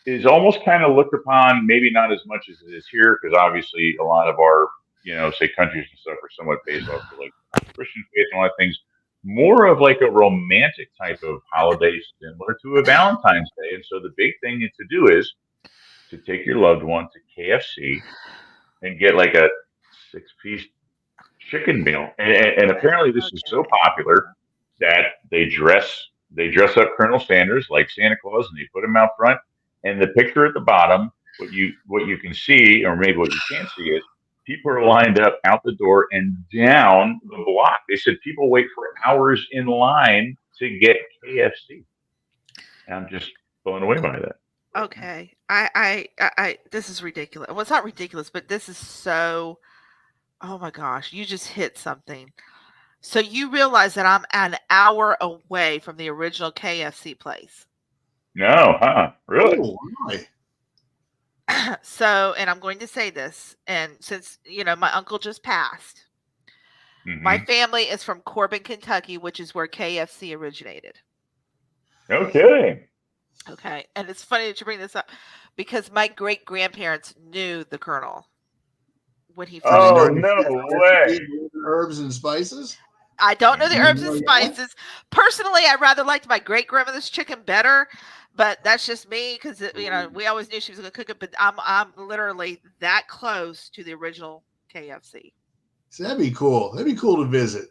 is almost kind of looked upon, maybe not as much as it is here, because obviously a lot of our, say countries and stuff are somewhat based off of like Christian faith and a lot of things. More of like a romantic type of holiday, similar to a Valentine's Day. And so the big thing to do is to take your loved one to KFC and get like a 6-piece chicken meal. And apparently this is so Okay. popular that they dress up Colonel Sanders like Santa Claus and they put him out front. And the picture at the bottom, what you can see, or maybe what you can't see, is people are lined up out the door and down the block. They said people wait for hours in line to get KFC. And I'm just blown away by that. Okay. This is ridiculous. Well, it's not ridiculous, but this is so. Oh my gosh, you just hit something. So you realize that I'm an hour away from the original KFC place. No, huh? Really? Oh my. So, and I'm going to say this, and since my uncle just passed, my Hmm. family is from Corbin, Kentucky, which is where KFC originated. No kidding. Okay, and it's funny that you bring this up because my great grandparents knew the Colonel when he So they first know Oh started. no recipes, way. herbs and spices. I don't know the You herbs Hmm. and know that? spices. Personally, I rather liked my great grandmother's chicken better, but that's just me because we always knew she was going to cook it. But I'm literally that close to the original KFC. So that'd be cool. That'd be cool to visit.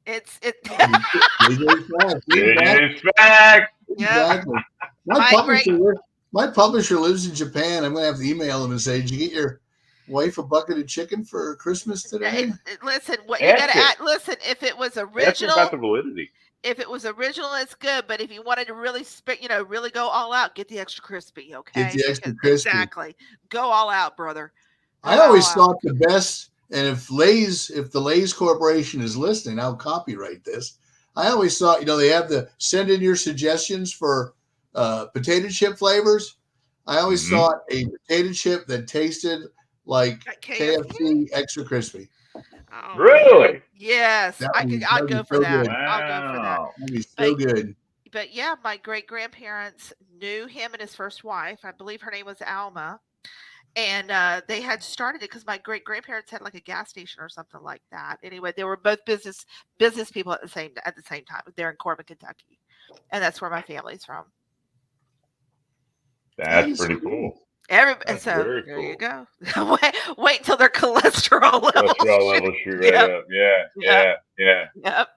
It's it. That'd be cool. JJ's back. He's back. It is fact. Yep. Exactly. My My great. publisher lives in Japan. I'm gonna have to email him and say, "Did you get your wife a bucket of chicken for Christmas today?" Listen, what you Ask gotta it. add. Listen, if it was Ask her about original, the validity. it's good. But if you wanted to really really go all out, get the extra crispy. Get Okay, the extra because crispy. exactly, go all out, brother. Go I all always out. thought the best, and if the Lay's Corporation is listening, I'll copyright this. I always thought, they have the send in your suggestions for potato chip flavors. I always Hmm. thought a potato chip that tasted like At KFC. KFC extra crispy. Oh man. Really? Yes, I'd that'd be go for so that. good. I'll go for that. Wow. That'd be so But good. but yeah, my great grandparents knew him and his first wife. I believe her name was Alma. And they had started it because my great grandparents had like a gas station or something like that. Anyway, they were both business people at the same time. They're in Corbin, Kentucky, and that's where my family's from. That That's is pretty cool. cool. And That's so very there you cool. go. Wait until their cholesterol levels Cholesterol shoot. levels shoot right Yep, up. Yeah, yep, yeah, yeah. yep.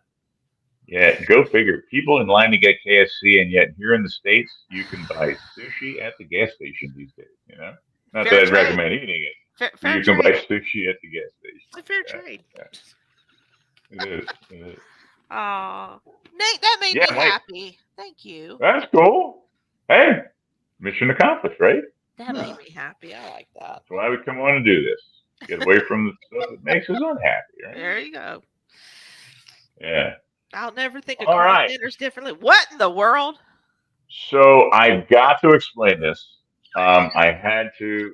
Yeah, go figure. People in line to get KFC, and yet here in the States, you can buy sushi at the gas station these days. Not that Fair I'd trade. recommend eating it, but Fair you can buy trade. sushi at the gas station. It's a fair Yeah, trade. yeah, it is. It is. Oh, Nate, that made Yeah, me Mike, happy. Thank you. that's cool. Hey, mission accomplished, right? That Yeah. made me happy. I like that. That's why we come on and do this. Get away from the stuff that makes us unhappy, right? There you go. Yeah. I'll never think of All Colonel right. Sanders differently. What in the world? So I've got to explain this. I had to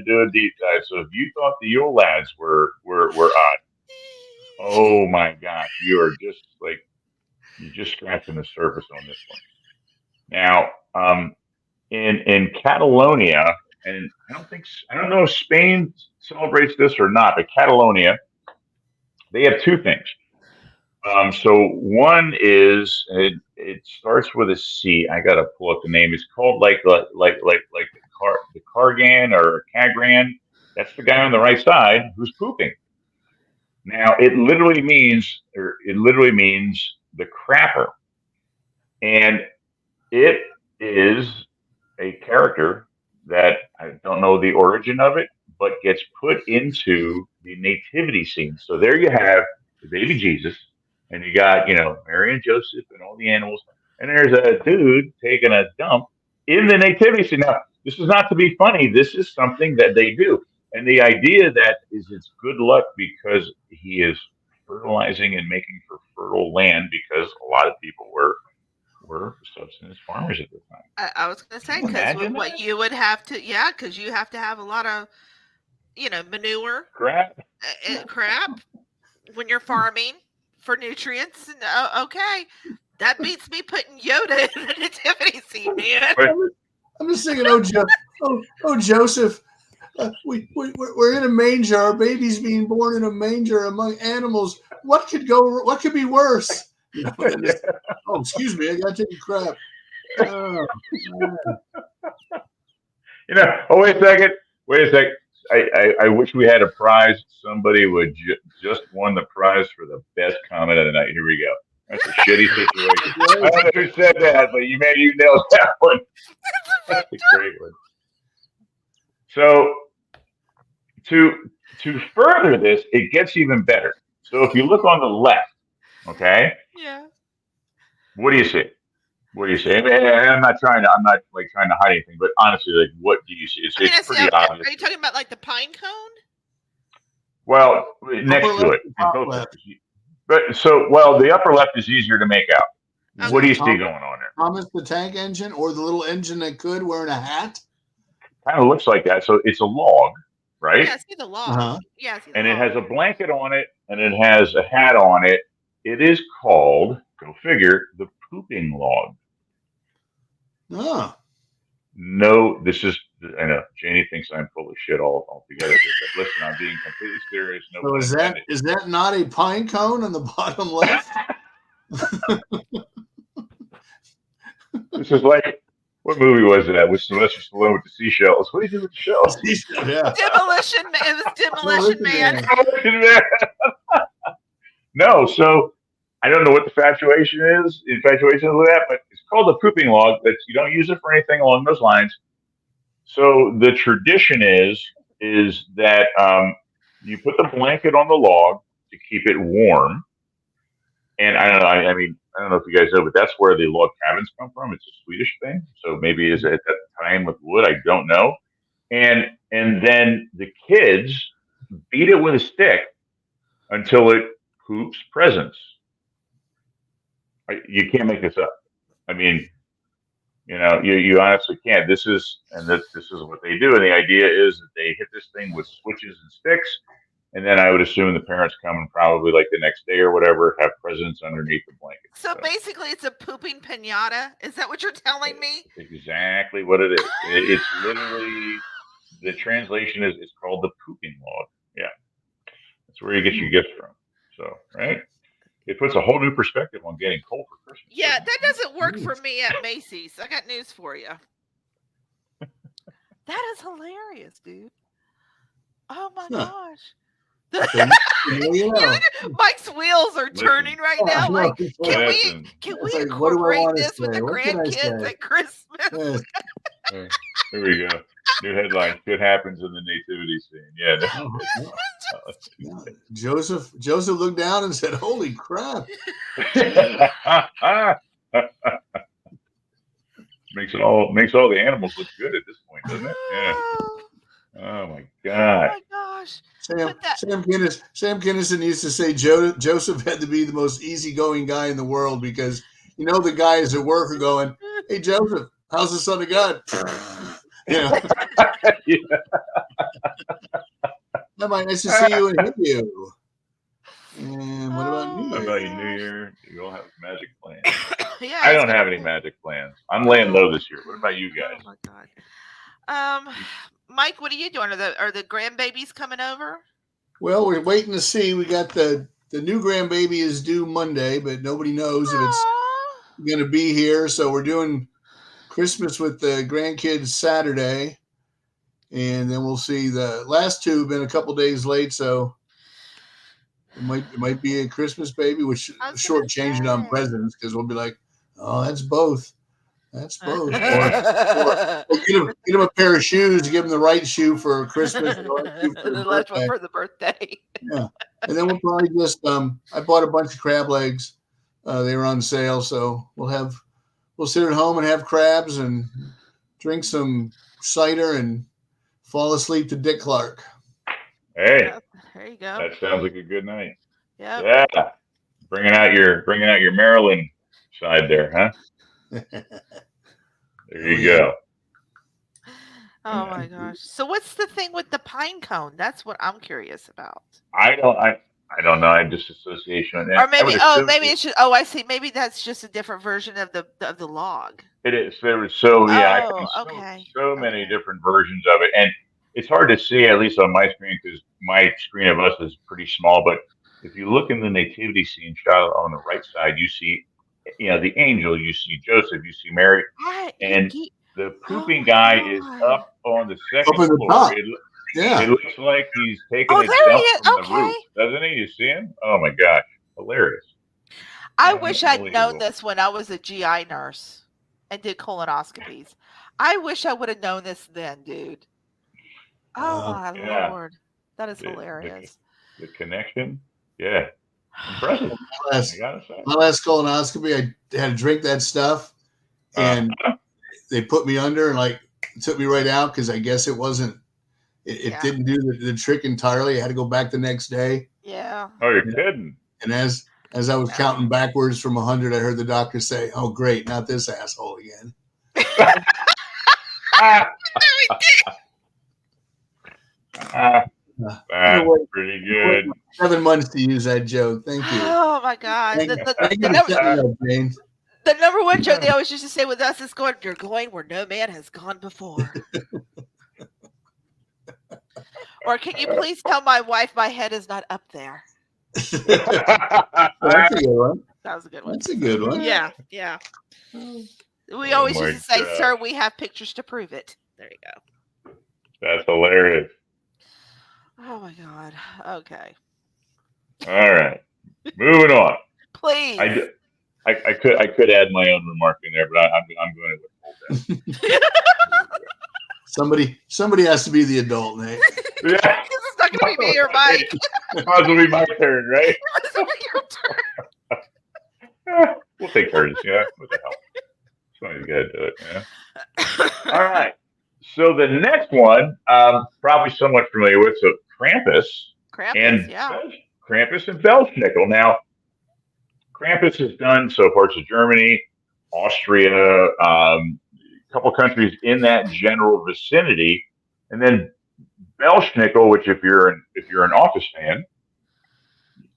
do a deep dive. So if you thought the Yule lads were odd, oh my gosh, you're just scratching the surface on this one. Now, in Catalonia, and I don't know if Spain celebrates this or not, but Catalonia, they have two things. So one is it starts with a C. I gotta pull up the name. It's called like the Cargan or Cagran. That's the guy on the right side who's pooping. Now it literally means the crapper, and it is a character that I don't know the origin of it, but gets put into the nativity scene. So there you have the baby Jesus, and you got Mary and Joseph and all the animals, and there's a dude taking a dump in the nativity scene. Now, this is not to be funny. This is something that they do, and the idea that is it's good luck because he is fertilizing and making for fertile land because a lot of people were subsistence farmers at the time. I was going to Can say you because imagine what that? you would have to, yeah, because you have to have a lot of manure, Crap. crap when you're farming for nutrients. And okay, that beats me putting Yoda in the nativity scene, man. But I'm just thinking, oh Joseph, we're in a manger. Our baby's being born in a manger among animals. What could be worse? Oh, excuse me, I gotta take a crap. Oh, oh, wait a second. Wait a second. I wish we had a prize. Somebody would just won the prize for the best comment of the night. Here we go. That's a shitty situation. I don't know who said that, but you nailed that one. That's a great one. So to further this, it gets even better. So if you look on the left, okay, Yeah. what do you see? What do you see? I mean, I'm not trying to hide anything, but honestly, like, what do you see? It's, I mean, it's pretty obvious. are you talking about like the pine cone? Well, next to it, in both left. But the upper left is easier to make out. Okay. What do you see going on there? Thomas the Tank Engine, or the little engine that could wearing a hat? Kind of looks like that. So it's a log, right? Yeah, I see the log. Uh-huh. Yeah, I see the And log. it has a blanket on it, and it has a hat on it. It is called, go figure, the pooping log. Oh. No, I know Janie thinks I'm full of shit altogether. But listen, I'm being completely serious. No So is that not a pine cone on the bottom left? This is like, what movie was that with Sylvester Stallone with the seashells? What do you do with the shells? Yeah. Demolition Man. It was Demolition Man. No, so I don't know what the infatuation is with that, but it's called a pooping log. That you don't use it for anything along those lines. So the tradition is that you put the blanket on the log to keep it warm. And I don't know. I mean, I don't know if you guys know, but that's where the log cabins come from. It's a Swedish thing. So maybe is it at that time with wood? I don't know. And then the kids beat it with a stick until it poops presents. You can't make this up. I mean, you honestly can't. This is what they do. And the idea is that they hit this thing with switches and sticks, and then I would assume the parents come and probably like the next day or whatever have presents underneath the blanket. So basically, it's a pooping pinata. Is that what you're telling me? Exactly what it is. It's literally the translation is it's called the pooping log. Yeah, that's where you get your gift from. So right, it puts a whole new perspective on getting coal for Christmas. Yeah, that doesn't work for me at Macy's. I got news for you. That is hilarious, dude. Oh my gosh. Mike's wheels are turning right now. Like, can we incorporate this with the grandkids at Christmas? Here we go. New headline: Shit happens in the nativity scene. Yeah. Joseph looked down and said, "Holy crap!" makes all the animals look good at this point, doesn't it? Yeah. Oh my god. Oh my gosh. Sam Kinison used to say Joseph had to be the most easygoing guy in the world because the guys at work are going, "Hey Joseph, how's the Son of God?" Yeah. Nice to see you and hear you. And what about New Year? What about you, New Year? You all have magic plans? Yeah, I don't have any magic plans. I'm laying low this year. What about you guys? Oh my god. Mike, what are you doing? Are the grandbabies coming over? Well, we're waiting to see. We got the new grandbaby is due Monday, but nobody knows if it's going to be here. So we're doing Christmas with the grandkids Saturday, and then we'll see. The last two have been a couple days late, so it might be a Christmas baby, which shortchanging on presents because we'll be like, "Oh, that's both. That's both." Or get them a pair of shoes, give them the right shoe for Christmas, and the left one for the birthday. Yeah, and then we'll probably just I bought a bunch of crab legs. They were on sale, so we'll sit at home and have crabs and drink some cider and fall asleep to Dick Clark. Hey, there you go. That sounds like a good night. Yep. Yeah, bringing out your Maryland side there, huh? There you go. Oh my gosh! So what's the thing with the pine cone? That's what I'm curious about. I don't know. I just association with that. Or maybe maybe it should. Oh, I see. Maybe that's just a different version of the log. It is. There was so yeah. Okay. So many different versions of it, and it's hard to see at least on my screen because my screen of us is pretty small. But if you look in the nativity scene shot on the right side, you see, the angel. You see Joseph. You see Mary, and the pooping guy is up on the second floor. It looks like he's taking a jump from the roof, doesn't he? You see him? Oh my gosh, hilarious! I wish I'd known this when I was a GI nurse and did colonoscopies. I wish I would have known this then, dude. Oh my Lord, that is hilarious. The connection, yeah, impressive. My last colonoscopy, I had to drink that stuff, and they put me under and took me right out because I guess it wasn't. It didn't do the trick entirely. I had to go back the next day. Yeah. Oh, you're kidding. And as I was counting backwards from 100, I heard the doctor say, "Oh, great, not this asshole again." That's pretty good. 7 months to use that joke. Thank you. Oh my God. The number one joke they always used to say with us is "You're going where no man has gone before." Or can you please tell my wife my head is not up there? That's a good one. That was a good one. That's a good one. Yeah. We always used to say, "Sir, we have pictures to prove it." There you go. That's hilarious. Oh my God. Okay. All right. Moving on. Please. I could add my own remark in there, but I'm going to withhold that. Somebody has to be the adult, Nate. Yeah. This is not going to be me or Mike. It might as well be my turn, right? This will be your turn. We'll take turns. Yeah. What the hell? Somebody's got to do it. Yeah. All right. So the next one, probably somewhat familiar with. So Krampus and Belsnickel. Now, Krampus has done so parts of Germany, Austria, a couple countries in that general vicinity, and then Belschnickel, which if you're an Office fan,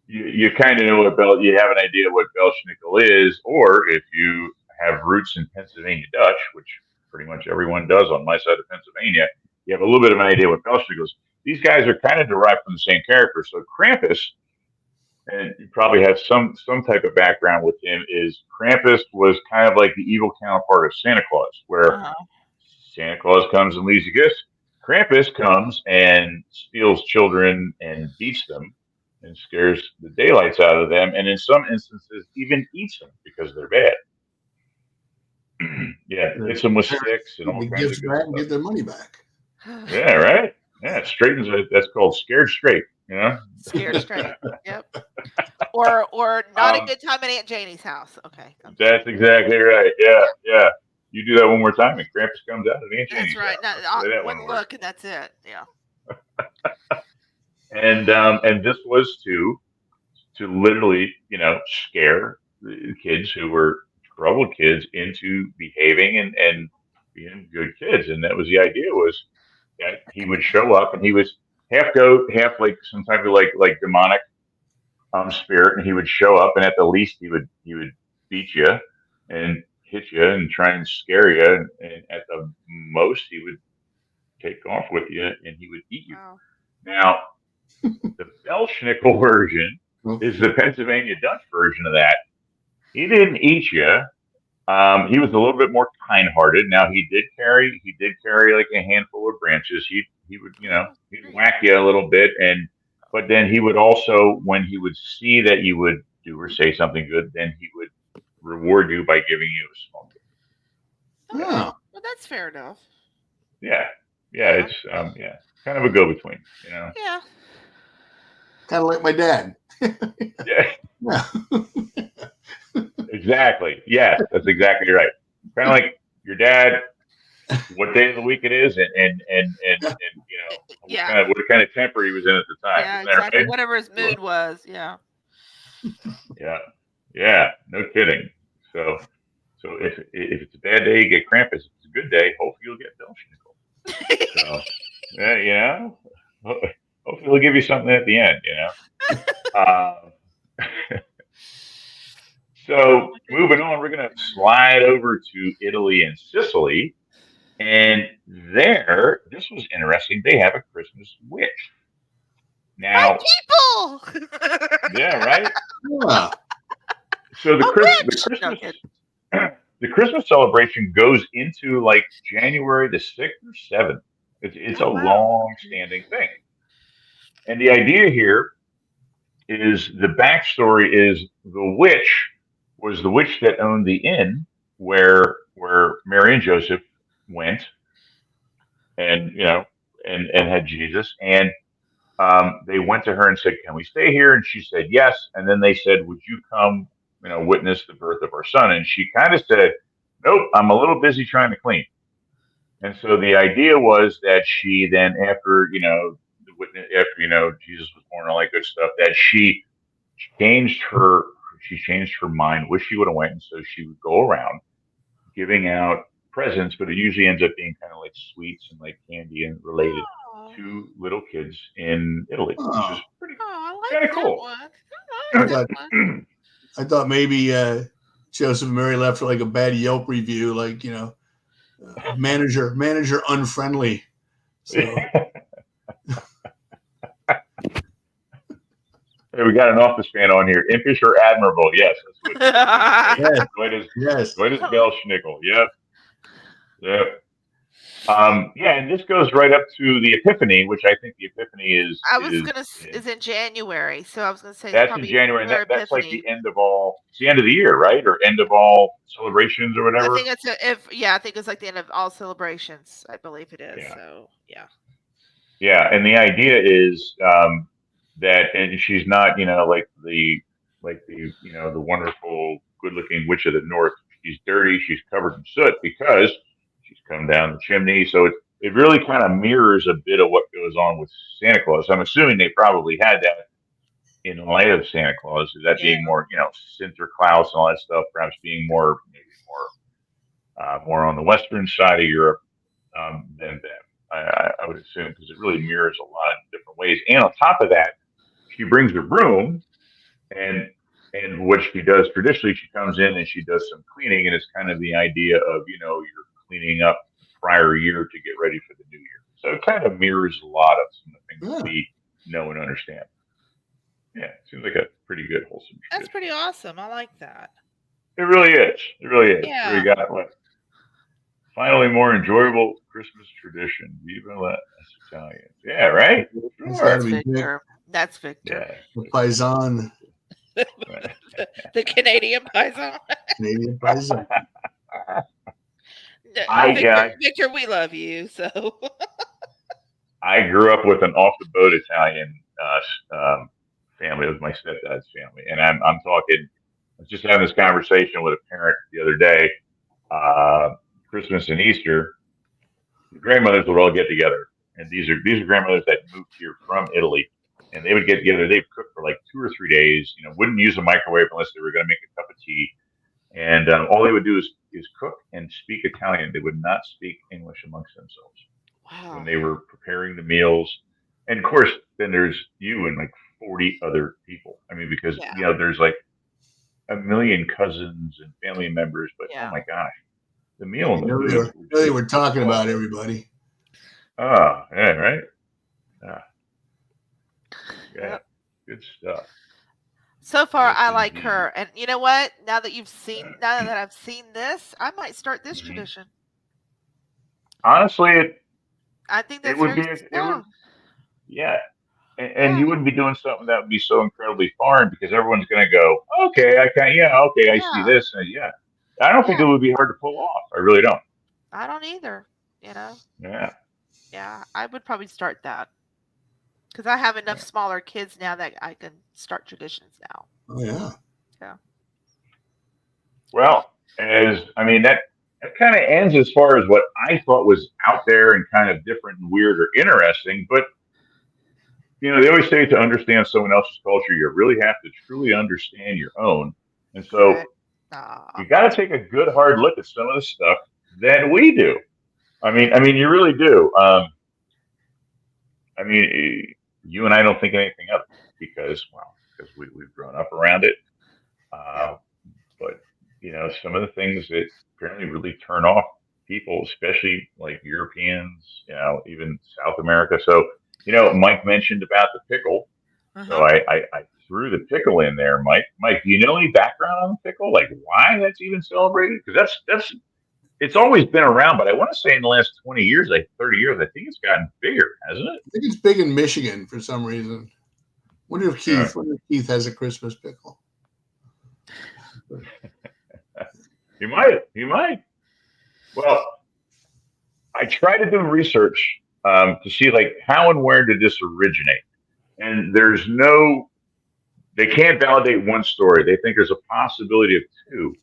you kind of know what you have an idea what Belschnickel is, or if you have roots in Pennsylvania Dutch, which pretty much everyone does on my side of Pennsylvania, you have a little bit of an idea what Belschnickel is. These guys are kind of derived from the same character. So Krampus, and you probably have some type of background with him, is Krampus was kind of like the evil counterpart of Santa Claus, where Uh-huh. Santa Claus comes and leaves you gifts. Krampus comes and steals children and beats them and scares the daylights out of them, and in some instances even eats them because they're bad. Yeah, hits them with sticks and all The kinds gifts of good back and stuff. get their money back. Yeah, right. Yeah, it straightens it. That's called scared straight. You know. Scared straight. Yep. Or not a Um, good time at Aunt Janie's house. Okay. that's exactly right. Yeah, yeah. You do that one more time, and Krampus comes out of Aunt That's Janie's right. house. Not, The way that one one works. look and that's it. Yeah. And this was to literally, scare the kids who were troubled kids into behaving and being good kids. And that was the idea, was that he would show up and he was half goat, half like some type of like demonic spirit, and he would show up, and at the least he would beat you and hit you and try and scare you, and at the most he would take off with you and he would eat you. Wow. Now, the Belschnickel version Well, is the Pennsylvania Dutch version of that. He didn't eat you. He was a little bit more kind-hearted. Now he did carry like a handful of branches. He would he'd whack you a little bit, but then he would also, when he would see that you would do or say something good, then he would reward you by giving you a small gift. Okay. oh, Well, that's fair enough. Yeah, yeah, it's kind of a go-between. Yeah. kind of like my dad. Yeah, Yeah. exactly. Yes, that's exactly right. Kind of like your dad, what day of the week it is, and Yeah. what kind of temper he was in at the time. Yeah, Isn't that exactly. right? Whatever his mood was. Yeah. Yeah, yeah, no kidding. So if it's a bad day, you get Krampus. If it's a good day, hopefully you'll get Belschnickel. So yeah, hopefully he'll give you something at the end. So moving on, we're going to slide over to Italy and Sicily. And there, this was interesting. They have a Christmas witch. My Now, people. yeah, right. Yeah. So the A Christmas witch! No, kid. the Christmas celebration goes into like January the 6th or 7th. It's a Oh, wow. long-standing thing. And the idea here is, the backstory is, the witch was the witch that owned the inn where Mary and Joseph went, and and had Jesus, and they went to her and said, "Can we stay here?" And she said yes. And then they said, "Would you come, witness the birth of our son?" And she kind of said, "Nope, I'm a little busy trying to clean." And so the idea was that she then, after Jesus was born and all that good stuff, that changed her she changed her mind, wish she would have went, and so she would go around giving out presents, but it usually ends up being kind of like sweets and like candy and related Oh, to little kids in Italy, which is pretty I like kind of that cool. one. I I like thought, that one. I thought maybe Joseph and Mary left like a bad Yelp review, like manager unfriendly. So Hey, we got an Office fan on here. Impish or admirable? Yes, that's what. yes, yes. What is Belschnickel? Yep, yep. Yeah, and this goes right up to the Epiphany, which I think the Epiphany is. I was gonna is in January, so I was gonna say That's in probably January, and their that's like Epiphany. the end of all. It's the end of the year, right? Or end of all celebrations or I whatever. think it's I think it's like the end of all celebrations. I believe it is. Yeah. So yeah. Yeah, and the idea is that, and she's not, like the the wonderful, good-looking witch of the north. She's dirty. She's covered in soot because she's come down the chimney. So it really kind of mirrors a bit of what goes on with Santa Claus. I'm assuming they probably had that in light of Santa Claus, that being more, Sinterklaas and all that stuff, perhaps being maybe more on the western side of Europe than them. I would assume, because it really mirrors a lot of different ways. And on top of that, she brings her broom, and what she does traditionally, she comes in and she does some cleaning, and it's kind of the idea of you're cleaning up the prior year to get ready for the new year. So it kind of mirrors a lot of some of the things that Yeah. we know and understand. Yeah, it seems like a pretty good wholesome That's tradition. pretty awesome. I like that. It really is. It really is. So we Yeah. got what? Finally, more enjoyable Christmas tradition. Viva la Italians. Yeah, right. It's got Sure. to That's be Vic, Victor. That's Victor. Yeah. the Paisan, The Canadian Paisan. Canadian Paisan. Victor, I Victor, we love you. So I grew up with an off the boat Italian family. It was my stepdad's family, and I'm talking. I was just having this conversation with a parent the other day. Uh, Christmas and Easter, the grandmothers would all get together, and these are grandmothers that moved here from Italy, and they would get together. They'd cook for like 2 or 3 days. Wouldn't use a microwave unless they were going to make a cup of tea, and all they would do is cook and speak Italian. They would not speak English amongst themselves when wow. they were preparing the meals. And of course, then there's you and like 40 other people. I mean, because Yeah. there's like a million cousins and family members, but oh Yeah. my gosh, the meal and You the know, food they were talking about everybody. oh yeah, right. Yeah, yeah, Yep. good stuff. So far, Yes, I like indeed. her. And you know what? Now that I've seen this, I might start this Mhm. tradition. Honestly, I think it that's would very be it would yeah, yeah, and yeah, you wouldn't be doing something that would be so incredibly foreign because everyone's going to go, okay, I can, yeah, okay, I see yeah, this, and yeah, I don't think it yeah. would be hard to pull off. I really don't. I don't either. You know, Yeah, yeah, I would probably start that because I have enough yeah. smaller kids now that I can start traditions now. Oh yeah. Yeah. Well, as I mean that kind of ends as far as what I thought was out there and kind of different and weird or interesting. But they always say to understand someone else's culture, you really have to truly understand your own. And so Correct. you Ah, got to take a good hard look at some of the stuff that we do. I mean, you really do. I mean, you and I don't think anything of it because we've grown up around it. yeah. Uh, but some of the things that apparently really turn off people, especially like Europeans, even South America. So, Mike mentioned about the pickle. Uh So huh. I threw the pickle in there, Mike. Mike, do you know any background on the pickle? Like why that's even celebrated? Because that's it's always been around, but I want to say in the last 20 years, like 30 years, I think it's gotten bigger, hasn't it? I think it's big in Michigan for some reason. Yeah. Wonder if Keith has a Christmas pickle. He might. He might. Well, I try to do research to see like how and where did this originate, and they can't validate one story. They think there's a possibility of two.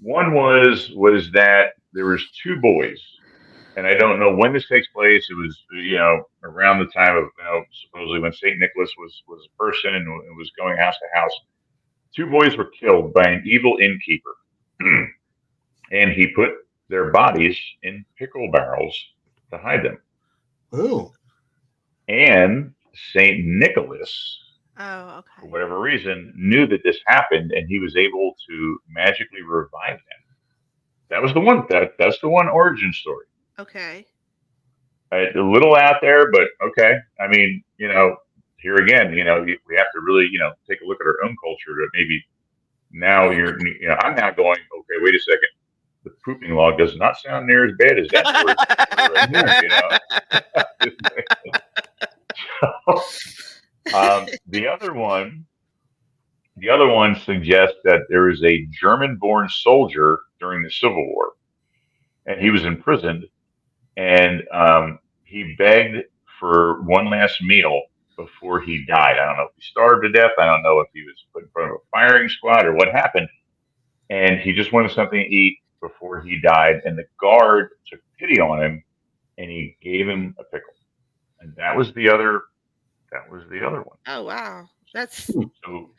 One was that there was two boys, and I don't know when this takes place. It was around the time of supposedly when Saint Nicholas was a person and was going house to house. Two boys were killed by an evil innkeeper, and he put their bodies in pickle barrels to hide them. Oh, And Saint Nicholas, Oh, for okay. whatever reason, knew that this happened, and he was able to magically revive them. That was the one. That's the one origin story. Okay. A little out there, but okay. I mean, here again, we have to really, take a look at our own culture. To maybe now I'm now going. Okay, wait a second. The pooping log does not sound near as bad as that origin story right yeah. there. um, the other one, the other one suggests that there was a German-born soldier during the Civil War, and he was imprisoned, and he begged for one last meal before he died. I don't know if he starved to death. I don't know if he was put in front of a firing squad or what happened, and he just wanted something to eat before he died. And the guard took pity on him, and he gave him a pickle, and that was the other. That was the other one. Oh, wow. That's So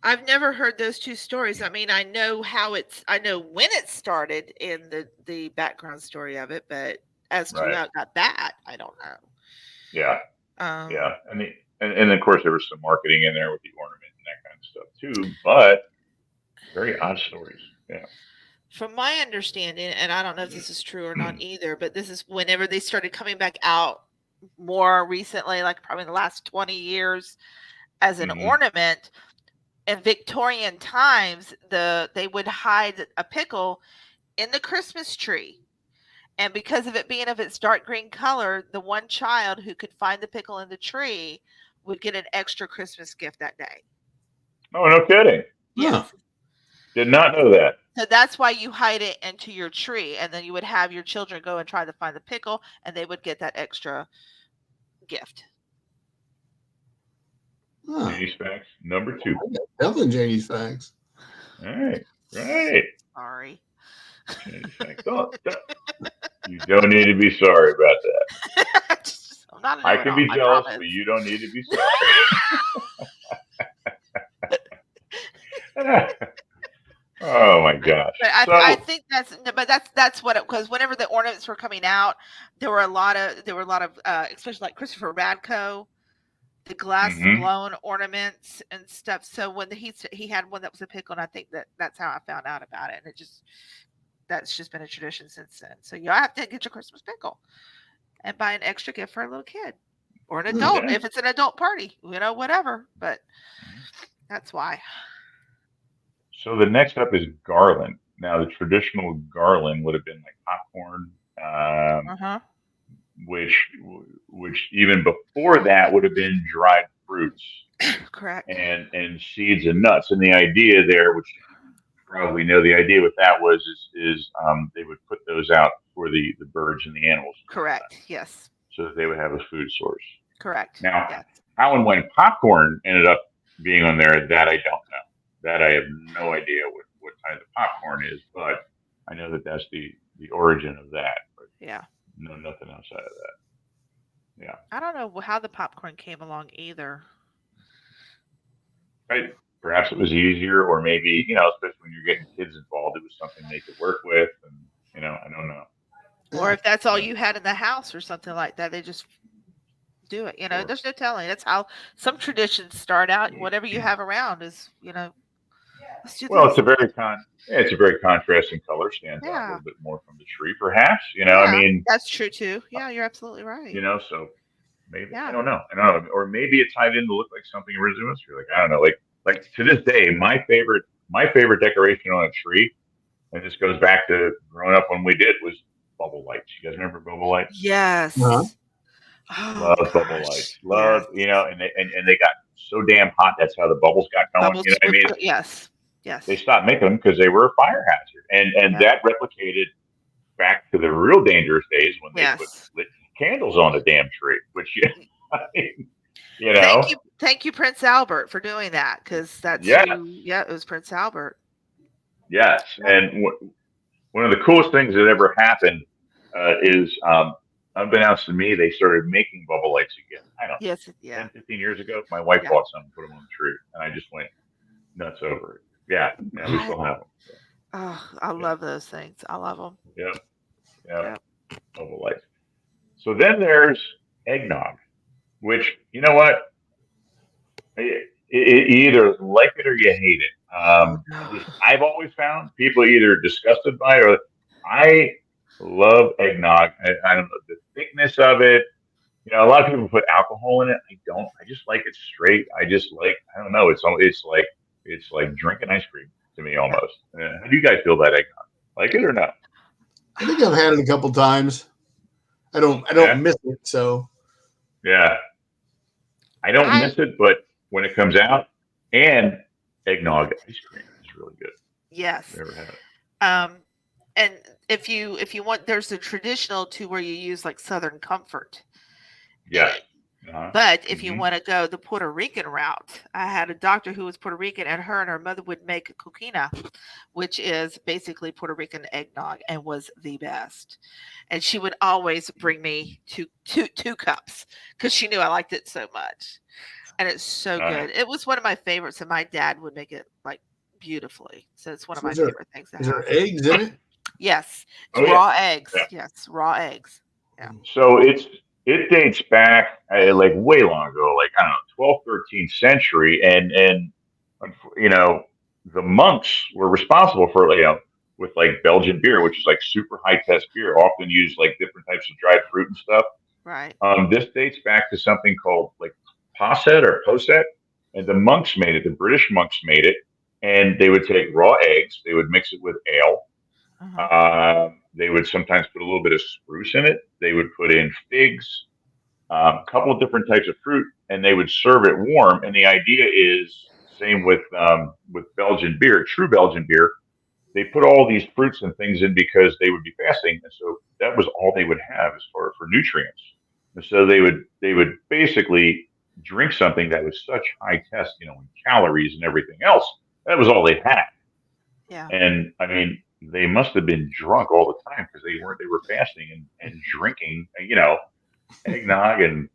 I've never heard those two stories. I mean, I know I know when it started in the background story of it, but as to Right. how it got that, I don't know. Yeah. Um, Yeah. And of course there was some marketing in there with the ornament and that kind of stuff too, but very odd stories. Yeah. from my understanding, and I don't know if this is true or not either, but this is whenever they started coming back out more recently, like probably in the last 20 years as an Hmm. ornament. In Victorian times, they would hide a pickle in the Christmas tree. And because of it being of its dark green color, the one child who could find the pickle in the tree would get an extra Christmas gift that day. Oh, no kidding. Huh. Yes. Did not know that. So that's why you hide it into your tree, and then you would have your children go and try to find the pickle, and they would get that extra gift. Huh. Janie's facts number 2. Definitely Janie's facts. All right. Right. Sorry. Janie's facts. You don't need to be sorry about that. I'm not a I can know-it-all, be I jealous, promise. but you don't need to be sorry. Oh my gosh. But I think that's what it, because whenever the ornaments were coming out, there were a lot of especially like Christopher Radko, the glass Mhm. blown ornaments and stuff. So when he had one that was a pickle, and I think that's how I found out about it, and that's just been a tradition since then. So you have to get your Christmas pickle and buy an extra gift for a little kid or an adult Yeah. if it's an adult party, whatever. But that's why. So the next up is garland. Now the traditional garland would have been like popcorn, Uh-huh. which even before that would have been dried fruits Correct. and seeds and nuts. And the idea there, which you probably know, the idea with that was they would put those out for the birds and the animals, Correct. Yes. so that they would have a food source. Correct. Now, Yes. how and when popcorn ended up being on there, that I don't know. That I have no idea what type of popcorn is, but I know that that's the origin of that. But Yeah. no, nothing outside of that. Yeah. I don't know how the popcorn came along either. Right. Perhaps it was easier, or maybe, especially when you're getting kids involved, it was something they could work with, and I don't know. Or if that's all you had in the house or something like that, they just do it. Sure. There's no telling. That's how some traditions start out. Whatever you have around is, let's do Well, this. it's a very contrasting color, stands out a Yeah. little bit more from the tree, perhaps. I Yeah, mean, that's true too. Yeah, you're absolutely right. so maybe Yeah. I don't know, or maybe it tied in to look like something originally was tree. Like I don't know, like to this day, my favorite decoration on a tree, and this goes back to growing up when we did, was bubble lights. You guys remember bubble lights? Yes. Uh-huh. Oh, Love bubble gosh. lights. Love, Yes. and they got so damn hot. That's how the bubbles got going. Bubbles You know what I mean? Yes. Yes. They stopped making them because they were a fire hazard, and Yeah. that replicated back to the real dangerous days when they put Yes. lit candles on the damn tree. Which you know, Thank you, Prince Albert, for doing that, because that's Yes. it was Prince Albert. yes. And one of the coolest things that ever happened is, unbeknownst to me, they started making bubble lights again. I don't know, Yes. Yeah. 10, 15 years ago. My wife Yeah. bought some and put them on the tree, and I just went nuts over it. Yeah, we still have them. Oh, I love those things. I love them. Yeah, bubble lights. So then there's eggnog, which, you know what? You either like it or you hate it. I've always found people either disgusted by it or I love eggnog. I don't know the thickness of it. A lot of people put alcohol in it. I don't. I just like it straight. I don't know. It's like drinking ice cream to me almost. How do you guys feel about eggnog? Like it or not? I think I've had it a couple times. I don't Yeah. miss it. So Yeah. I don't miss it, but when it comes out, and eggnog ice cream is really good. Yes. Never had it. And if you want, there's a traditional too where you use like Southern Comfort. Yeah. But if you Mhm. want to go the Puerto Rican route, I had a doctor who was Puerto Rican, and her mother would make coquina, which is basically Puerto Rican eggnog, and was the best. And she would always bring me two cups because she knew I liked it so much. And it's so Nice. good. It was one of my favorites, and my dad would make it like beautifully. So it's one of my Is there- favorite things to is there have. eggs in it? Yes, Oh, yeah. raw eggs. Yeah. Yes, raw eggs. So it dates back like way long ago, like I don't know, 12th, 13th century, and you know the monks were responsible for with like Belgian beer, which is like super high test beer, often used like different types of dried fruit and stuff. Right. This dates back to something called like posset or posset, and the monks made it. The British monks made it, and they would take raw eggs, they would mix it with ale. They would sometimes put a little bit of spruce in it. They would put in figs, a couple of different types of fruit, and they would serve it warm. And the idea is same with Belgian beer, true Belgian beer. They put all these fruits and things in because they would be fasting, and so that was all they would have as far for nutrients. And so they would basically drink something that was such high test, in calories and everything else. That was all they had. Yeah. And I mean, they must have been drunk all the time because they were fasting and drinking, eggnog and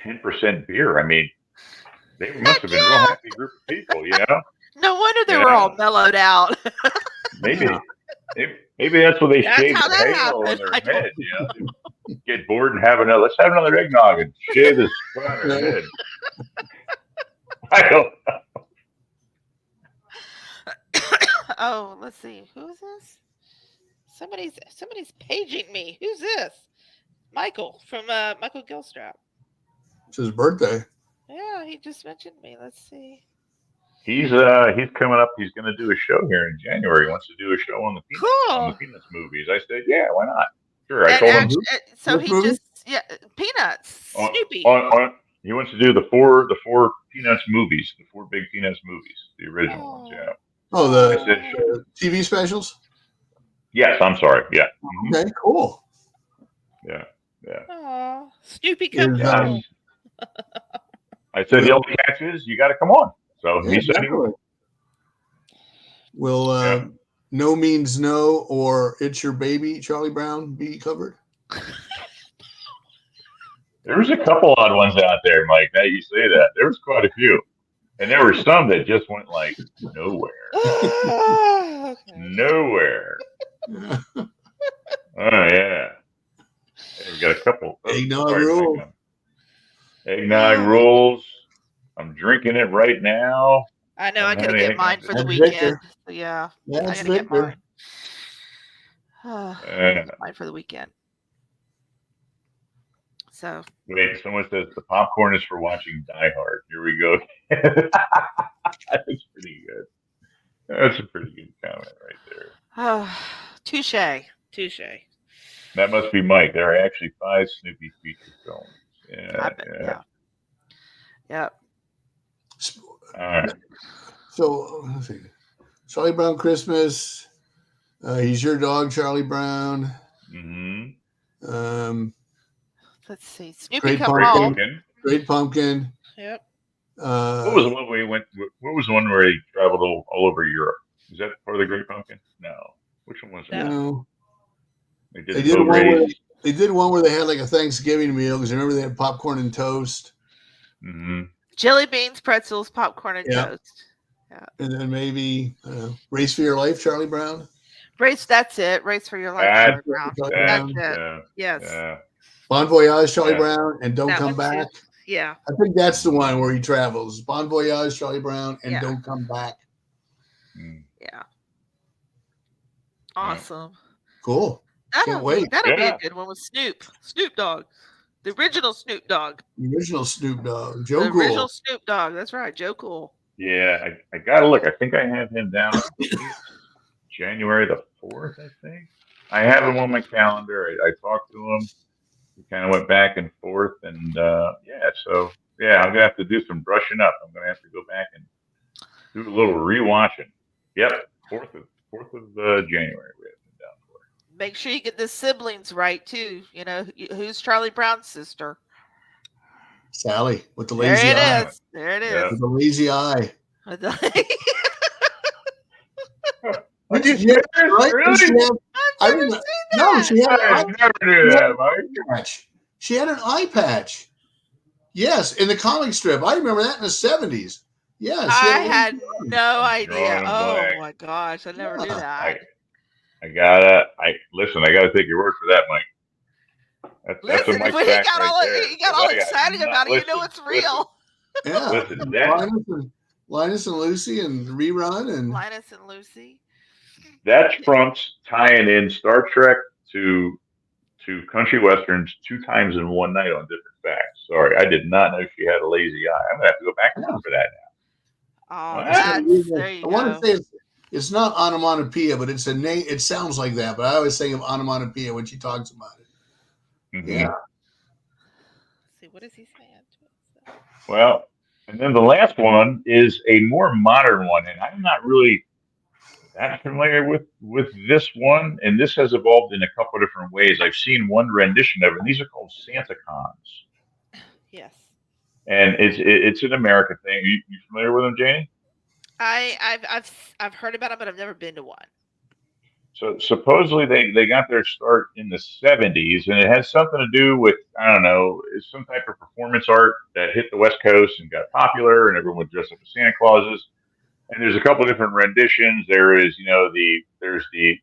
10% beer. I mean, they must have been a real happy group of people. No wonder they were all mellowed out. Maybe that's what they That's shaved how the that halo on happened. their head. Get bored and let's have another eggnog and shave this spot on their head. I don't know. Oh, let's see. Who's this? Somebody's paging me. Who's this? Michael from Michael Gilstrap. It's his birthday. Yeah, he just mentioned me. Let's see. He's coming up. He's going to do a show here in January. He wants to do a show on the Peanuts movies. I said, yeah, why not? Sure. I told him. So he Peanuts. Snoopy. He wants to do the four Peanuts movies, the four big Peanuts movies, the original ones. Yeah. Oh, the TV specials. Yes, I'm sorry. Yeah. Okay, cool. Yeah. Oh, Snoopy comes home. I said, the only catch is you got to come on. So he said he would. Will No Means No or It's Your Baby, Charlie Brown, be covered? There was a couple odd ones out there, Mike. Now you say that. There was quite a few. And there were some that just went like nowhere. Nowhere. Oh, yeah. We got a couple. Eggnog rules. Eggnog rules. I'm drinking it right now. I know. I gotta get mine for the weekend. Yeah. I gotta get mine. Mine for the weekend. So. Wait, someone says the popcorn is for watching Die Hard. Here we go. That's pretty good. That's a pretty good comment right there. Touche. That must be Mike. There are actually 5 Snoopy feature films. Yeah. Yep. All right. So let's see. Charlie Brown Christmas. He's your dog, Charlie Brown. Mm-hmm. Let's see. Snoopy come home. Great Pumpkin. Yep. What was the one where he went? What was the one where he traveled all over Europe? Is that part of the Great Pumpkin? No. Which one was that? No. They did one where they had like a Thanksgiving meal because remember they had popcorn and toast. Mm-hmm. Jelly beans, pretzels, popcorn, and toast. Yeah. And then maybe Race for Your Life, Charlie Brown. That's it. Race for Your Life, Charlie Brown. That's it. Yes. Yeah. Bon Voyage, Charlie Brown, and Don't Come Back. Too. Yeah. I think that's the one where he travels. Bon Voyage, Charlie Brown, and Don't Come Back. Yeah. Awesome. Cool. Can't wait. That'll be a good one with Snoop Dogg. The original Snoop Dogg. Joe Cool. Original Snoop Dogg. That's right. Joe Cool. Yeah, I gotta look. I think I have him down January the 4th, I think. I have him on my calendar. I talked to him. We kind of went back and forth, and so I'm gonna have to do some brushing up. I'm gonna have to go back and do a little rewatching. Yep, 4th of January. We have him down for. Make sure you get the siblings right too. Who's Charlie Brown's sister? Sally with the lazy eye. There it is. Yeah. With the lazy eye. Did you see that? Really? I didn't see that. No, she had never knew that, Mike. She had an eye patch. Yes, in the comic strip. I remember that in the 70s. Yes. I had no idea. Oh my gosh, I never knew that. I gotta take your word for that, Mike. That's a Listen, Mike when fact right there. he got 'Cause all I got excited about it, you know it's real. Yeah, Listen, that Linus and Lucy and rerun and Linus and Lucy. that trumps tying in Star Trek to country westerns 2 times in one night on different facts. Sorry, I did not know she had a lazy eye. I'm gonna have to go back and look for that Oh, now. What? there you I want go. to say it's not onomatopoeia, but it's a name. It sounds like that, but I always think of onomatopoeia when she talks about it. Mm-hmm. Yeah. Let's see, what is he saying? Well, and then the last one is a more modern one, and I'm not really that familiar with this one. And this has evolved in a couple of different ways. I've seen one rendition of it, and these are called Santa Cons, Yes. and it's an American thing. You familiar with them, Janie? I've heard about it, but I've never been to one. So supposedly they got their start in the 70s, and it has something to do with, I don't know, some type of performance art that hit the West Coast and got popular, and everyone would dress up as Santa Clauses. And there's a couple of different renditions. There is, there's the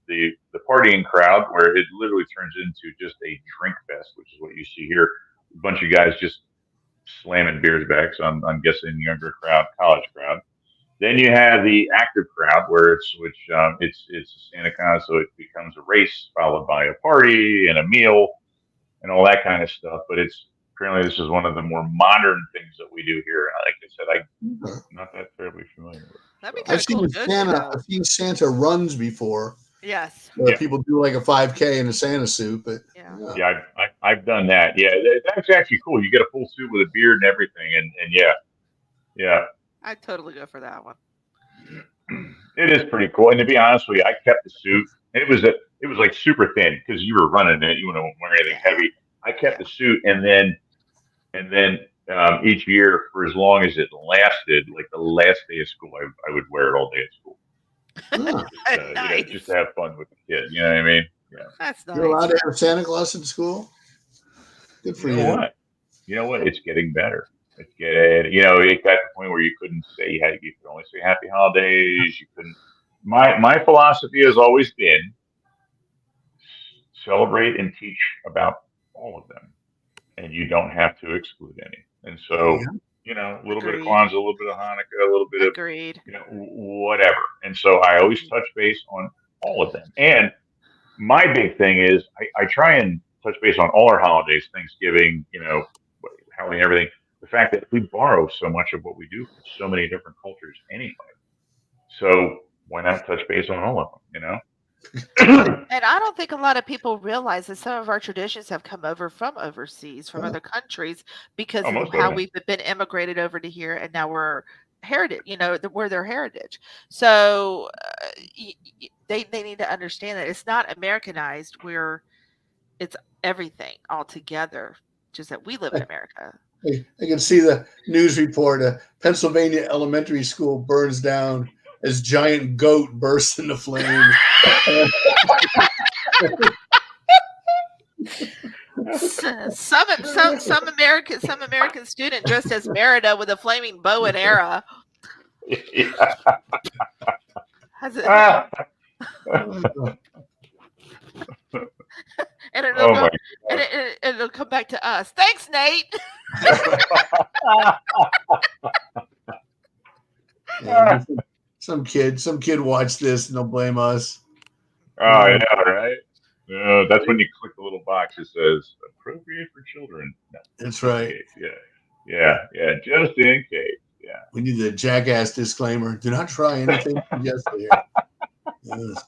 partying crowd where it literally turns into just a drink fest, which is what you see here. A bunch of guys just slamming beers back. So I'm guessing younger crowd, college crowd. Then you have the active crowd where it's Santa Con, so it becomes a race followed by a party and a meal and all that kind of stuff. But it's apparently this is one of the more modern things that we do here. And like I said, I'm not that terribly familiar with. That'd be So, kind I've of seen cool. Santa. I've seen Santa runs before, Yes. where Yeah. people do like a 5K in a Santa suit. But yeah, I've done that. Yeah, that's actually cool. You get a full suit with a beard and everything, and yeah. I'd totally go for that one. It is pretty cool. And to be honest with you, I kept the suit. It was like super thin because you were running it. You weren't wearing anything heavy. I kept the suit, and then each year for as long as it lasted, like the last day of school, I would wear it all day at school. Nice. Just to have fun with the kid. You know what I mean? Yeah. That's nice. you're allowed to have Santa Claus in school. Good for you. You know what? It's getting better. It got to the point where you couldn't say you could only say Happy Holidays. You couldn't. My philosophy has always been celebrate and teach about all of them, and you don't have to exclude any. And so, a little bit of Kwanzaa, a little bit of Hanukkah, a little bit Agreed. of whatever. And so I always touch base on all of them. And my big thing is I try and touch base on all our holidays, Thanksgiving, Halloween, everything. The fact that we borrow so much of what we do from so many different cultures anyway. So why not touch base on all of them, And I don't think a lot of people realize that some of our traditions have come over from overseas, from other countries, because of how we've been immigrated over to here, and now we're heritage. We're their heritage. So they need to understand that it's not Americanized. It's everything all together. Just that we live in America. I can see the news report. A Pennsylvania elementary school burns down as giant goat bursts into flames. some American student dressed as Merida with a flaming bow and arrow. And it'll come back to us. Thanks, Nate. Some kid watched this and they'll blame us. Oh yeah, right. That's when you click the little box that says appropriate for children. No, that's right. Yeah. Just in case. Yeah. We need the jackass disclaimer. Do not try anything suggested here. Yes.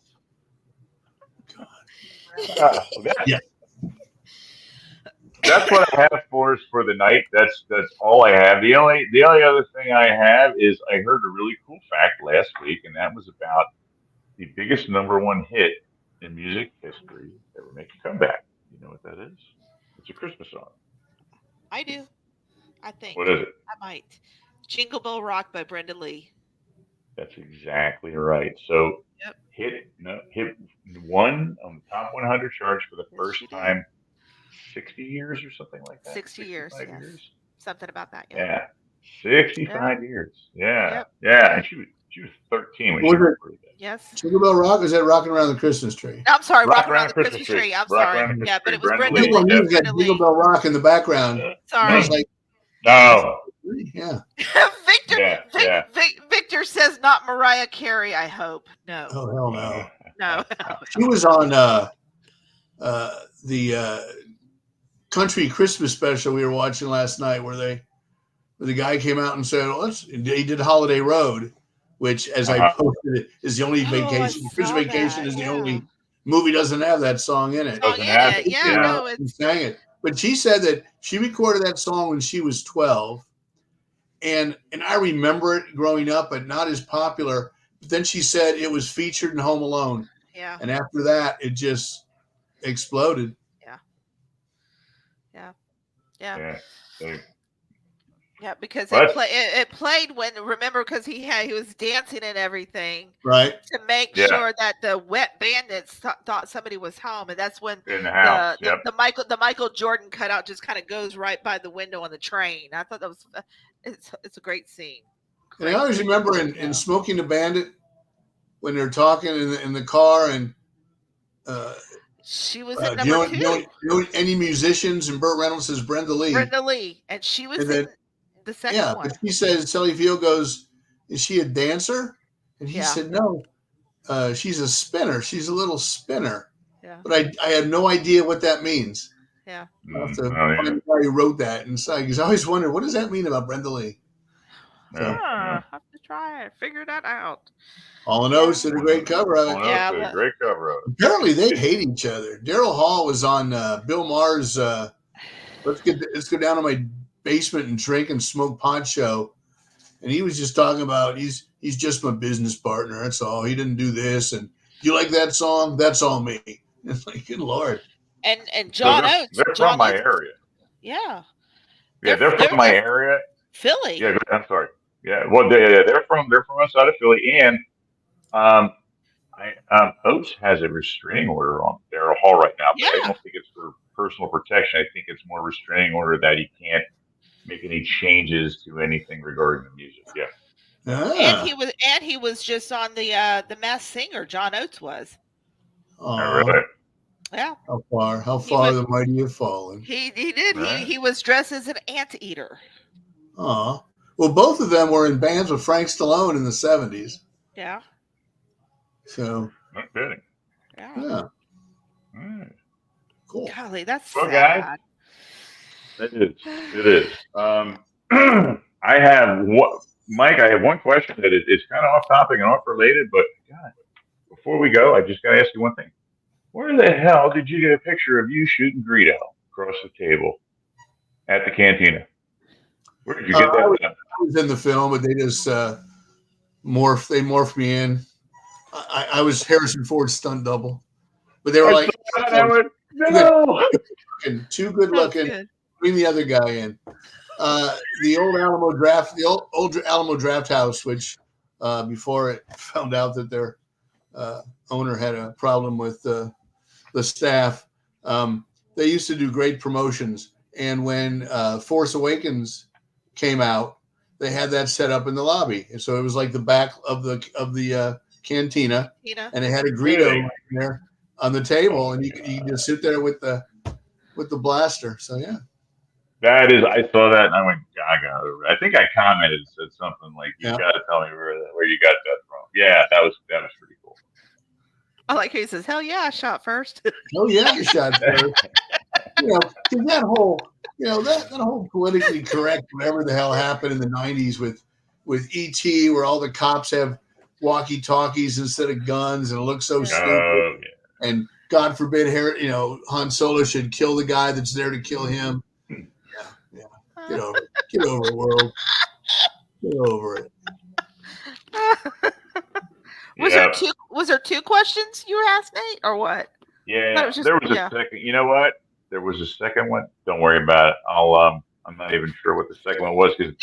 That's what I have for us for the night. That's all I have. The only other thing I have is I heard a really cool fact last week, and that was about the biggest #1 hit in music history ever make a comeback. You know what that is? It's a Christmas song. I do. I think. What is it? I might. Jingle Bell Rock by Brenda Lee. That's exactly right. So hit one on the top 100 charts for the first time 60 years or something like that. 60 years, yes. Years. Something about that. Yeah. 65 years. Yeah. Yeah. And she was 13 when she recorded that. Yes. Jingle Bell Rock, or is that Rocking Around the Christmas Tree? I'm sorry, Rock Rock Around the Christmas Tree. I'm Rock sorry. Around the Yeah, but Christmas it was Tree, Brenda Brenda Lee. Lee. People Brenda got Jingle Lee. Bell Rock in the background. I Sorry. was like, No. yeah. Victor, Yeah. Victor says not Mariah Carey. I hope no, Oh, hell no. no. She was on the country Christmas special we were watching last night, where the guy came out and said, well, he did Holiday Road, which, as I posted it, is the only Oh, I vacation. Christmas saw Vacation that, is the yeah. only movie doesn't have that song in it. Song Doesn't in have it. it, Yeah, yeah. no, He it's sang it, but she said that she recorded that song when she was 12, and I remember it growing up, but not as popular. But then she said it was featured in Home Alone, yeah, and after that, it just exploded. yeah. Yeah. Yeah, because What? it played when, remember, because he was dancing and everything Right? to make Yeah. sure that the wet bandits thought somebody was home, and that's when In the house. Yep. the Michael Jordan cutout just kind of goes right by the window on the train. I thought that was it's a great scene. And I always remember in Smoking the Bandit when they're talking in the car, and She was do in you number know, 2. you know any musicians? And Burt Reynolds says Brenda Lee. Brenda Lee, and she was And then- in the second Yeah, one. but she says, Sally Field goes, is she a dancer? And he Yeah. said, no, she's a spinner. She's a little spinner. Yeah, But I have no idea what that means. yeah. I'll have to Oh, find yeah. the guy who wrote that inside, because I always wonder, what does that mean about Brenda Lee? So, Yeah. Have to try it. Figure that out. All I know is did a great cover of it. Yeah, It's a but- great cover of it. Apparently they hate each other. Daryl Hall was on Bill Maher's let's go down to my basement and drink and smoke pot show, and he was just talking about he's just my business partner. That's all. He didn't do this. And you like that song? That's all me. It's like, good Lord. And John Oates. They're John from my Oates- area. Yeah, Yeah, they're from my area. Philly. Yeah, I'm sorry. Yeah, well, they're from outside of Philly, and Oates has a restraining order on Daryl Hall right now. But I Yeah. don't think it's for personal protection. I think it's more restraining order that he can't make any changes to anything regarding the music. Yeah. And he was just on the Masked Singer. John Oates was. Oh, really? Yeah. How far the mighty have fallen. He did. Right. He was dressed as an anteater. Well, both of them were in bands with Frank Stallone in the 70s. Yeah. So, No kidding. Yeah. yeah, Mm. cool. Golly, that's Well, sad. guys, It is. I have one, Mike. I have one question that is kind of off topic and off related, but God, before we go, I just got to ask you one thing. Where the hell did you get a picture of you shooting Greedo across the table at the cantina? Where did you get that? I was in the film, but they just morphed me in. I was Harrison Ford's stunt double, but they were like, no. too good looking. Good. Bring the other guy in. The old Alamo Draft House, which before it found out that their owner had a problem with the staff, they used to do great promotions. And when Force Awakens came out, they had that set up in the lobby, and so it was like the back of the cantina, and it had a Greedo right there on the table, and you could just sit there with the blaster. So yeah. That is, I saw that and I went gaga. I think I commented and said something like, "You got to tell me where you got that from." Yeah, that was pretty cool. I like how he says, "Hell yeah, I shot first." Oh yeah, you shot first. That whole politically correct, whatever the hell happened in the '90s with E.T., where all the cops have walkie-talkies instead of guns, and it looks so stupid. Yeah. And God forbid, Han Solo should kill the guy that's there to kill him. Yeah. Get over it, world. Get over it. Was there two questions you were asked, Nate, or what? Yeah, there was a second. You know what? There was a second one. Don't worry about it. I'm not even sure what the second one was because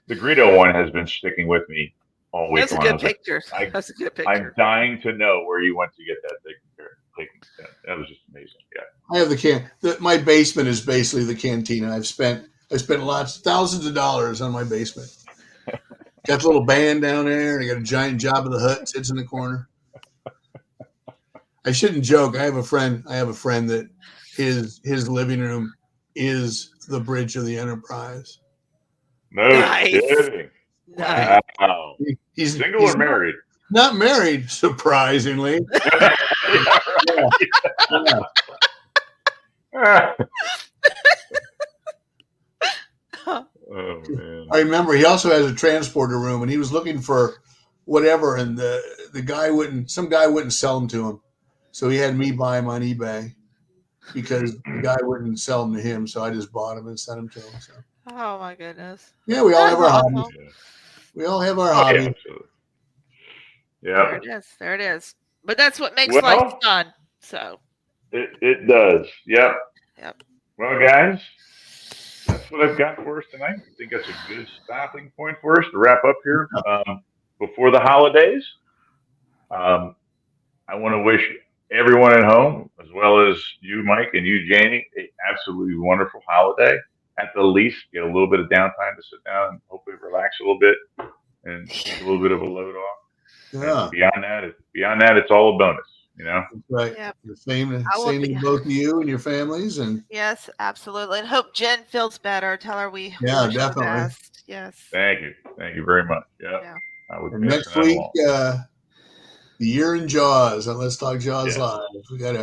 the Greedo one has been sticking with me all week. That's a good picture. That's a good picture. I'm dying to know where you went to get that taken. That was just amazing. Yeah. I have my basement is basically the cantina. I've spent thousands of dollars on my basement. Got the little band down there, and I got a giant Jabba the Hutt sits in the corner. I shouldn't joke. I have a friend that his living room is the bridge of the Enterprise. No Nice. kidding. Nice. Wow. He's Single he's or married? not married, surprisingly. Yeah. Oh man. I remember he also has a transporter room, and he was looking for whatever, and some guy wouldn't sell them to him, so he had me buy them on eBay because the guy wouldn't sell them to him, so I just bought them and sent them to him. So Oh my goodness. yeah, we all have our That's hobbies. awesome. Yeah. We all have our Oh, yeah, hobbies. absolutely. There Yeah. it is. There it is. But that's what makes Well- life fun. So It does. Yep. Yep. Well, guys, that's what I've got for us tonight. I think that's a good stopping point for us to wrap up here before the holidays. I want to wish everyone at home, as well as you, Mike, and you, Janie, a absolutely wonderful holiday. At the least, get a little bit of downtime to sit down and hopefully relax a little bit and take a little bit of a load off. Yeah, And beyond that, it's all a bonus. You know. that's right. Yep. The same I will to be- both of you and your families, and yes, absolutely. And hope Jen feels better. Tell her we Yeah, wish her the definitely. best. Yes. Thank you very much. Yeah. Yeah. I would and pass next that week, along. the year in Jaws on Let's Talk Jaws Yeah. Live. We got A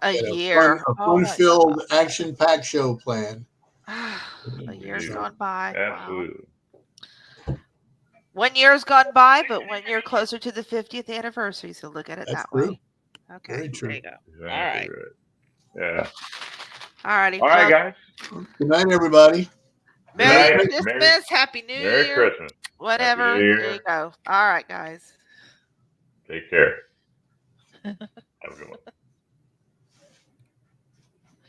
got year. a fun-filled, action-packed show planned. A year's Indeed. gone by. Wow. Absolutely. 1 year's gone by, but 1 year closer to the 50th anniversary. So look at it That's that true. way. Okay. Very true. There you go. Exactly All right. Yeah. All righty. All right, guys. Good night, everybody. Merry Good night. Christmas. Merry- Happy New Merry Year. Christmas. Whatever. Happy New There Year. you go. All right, guys. Take care. Have a good one.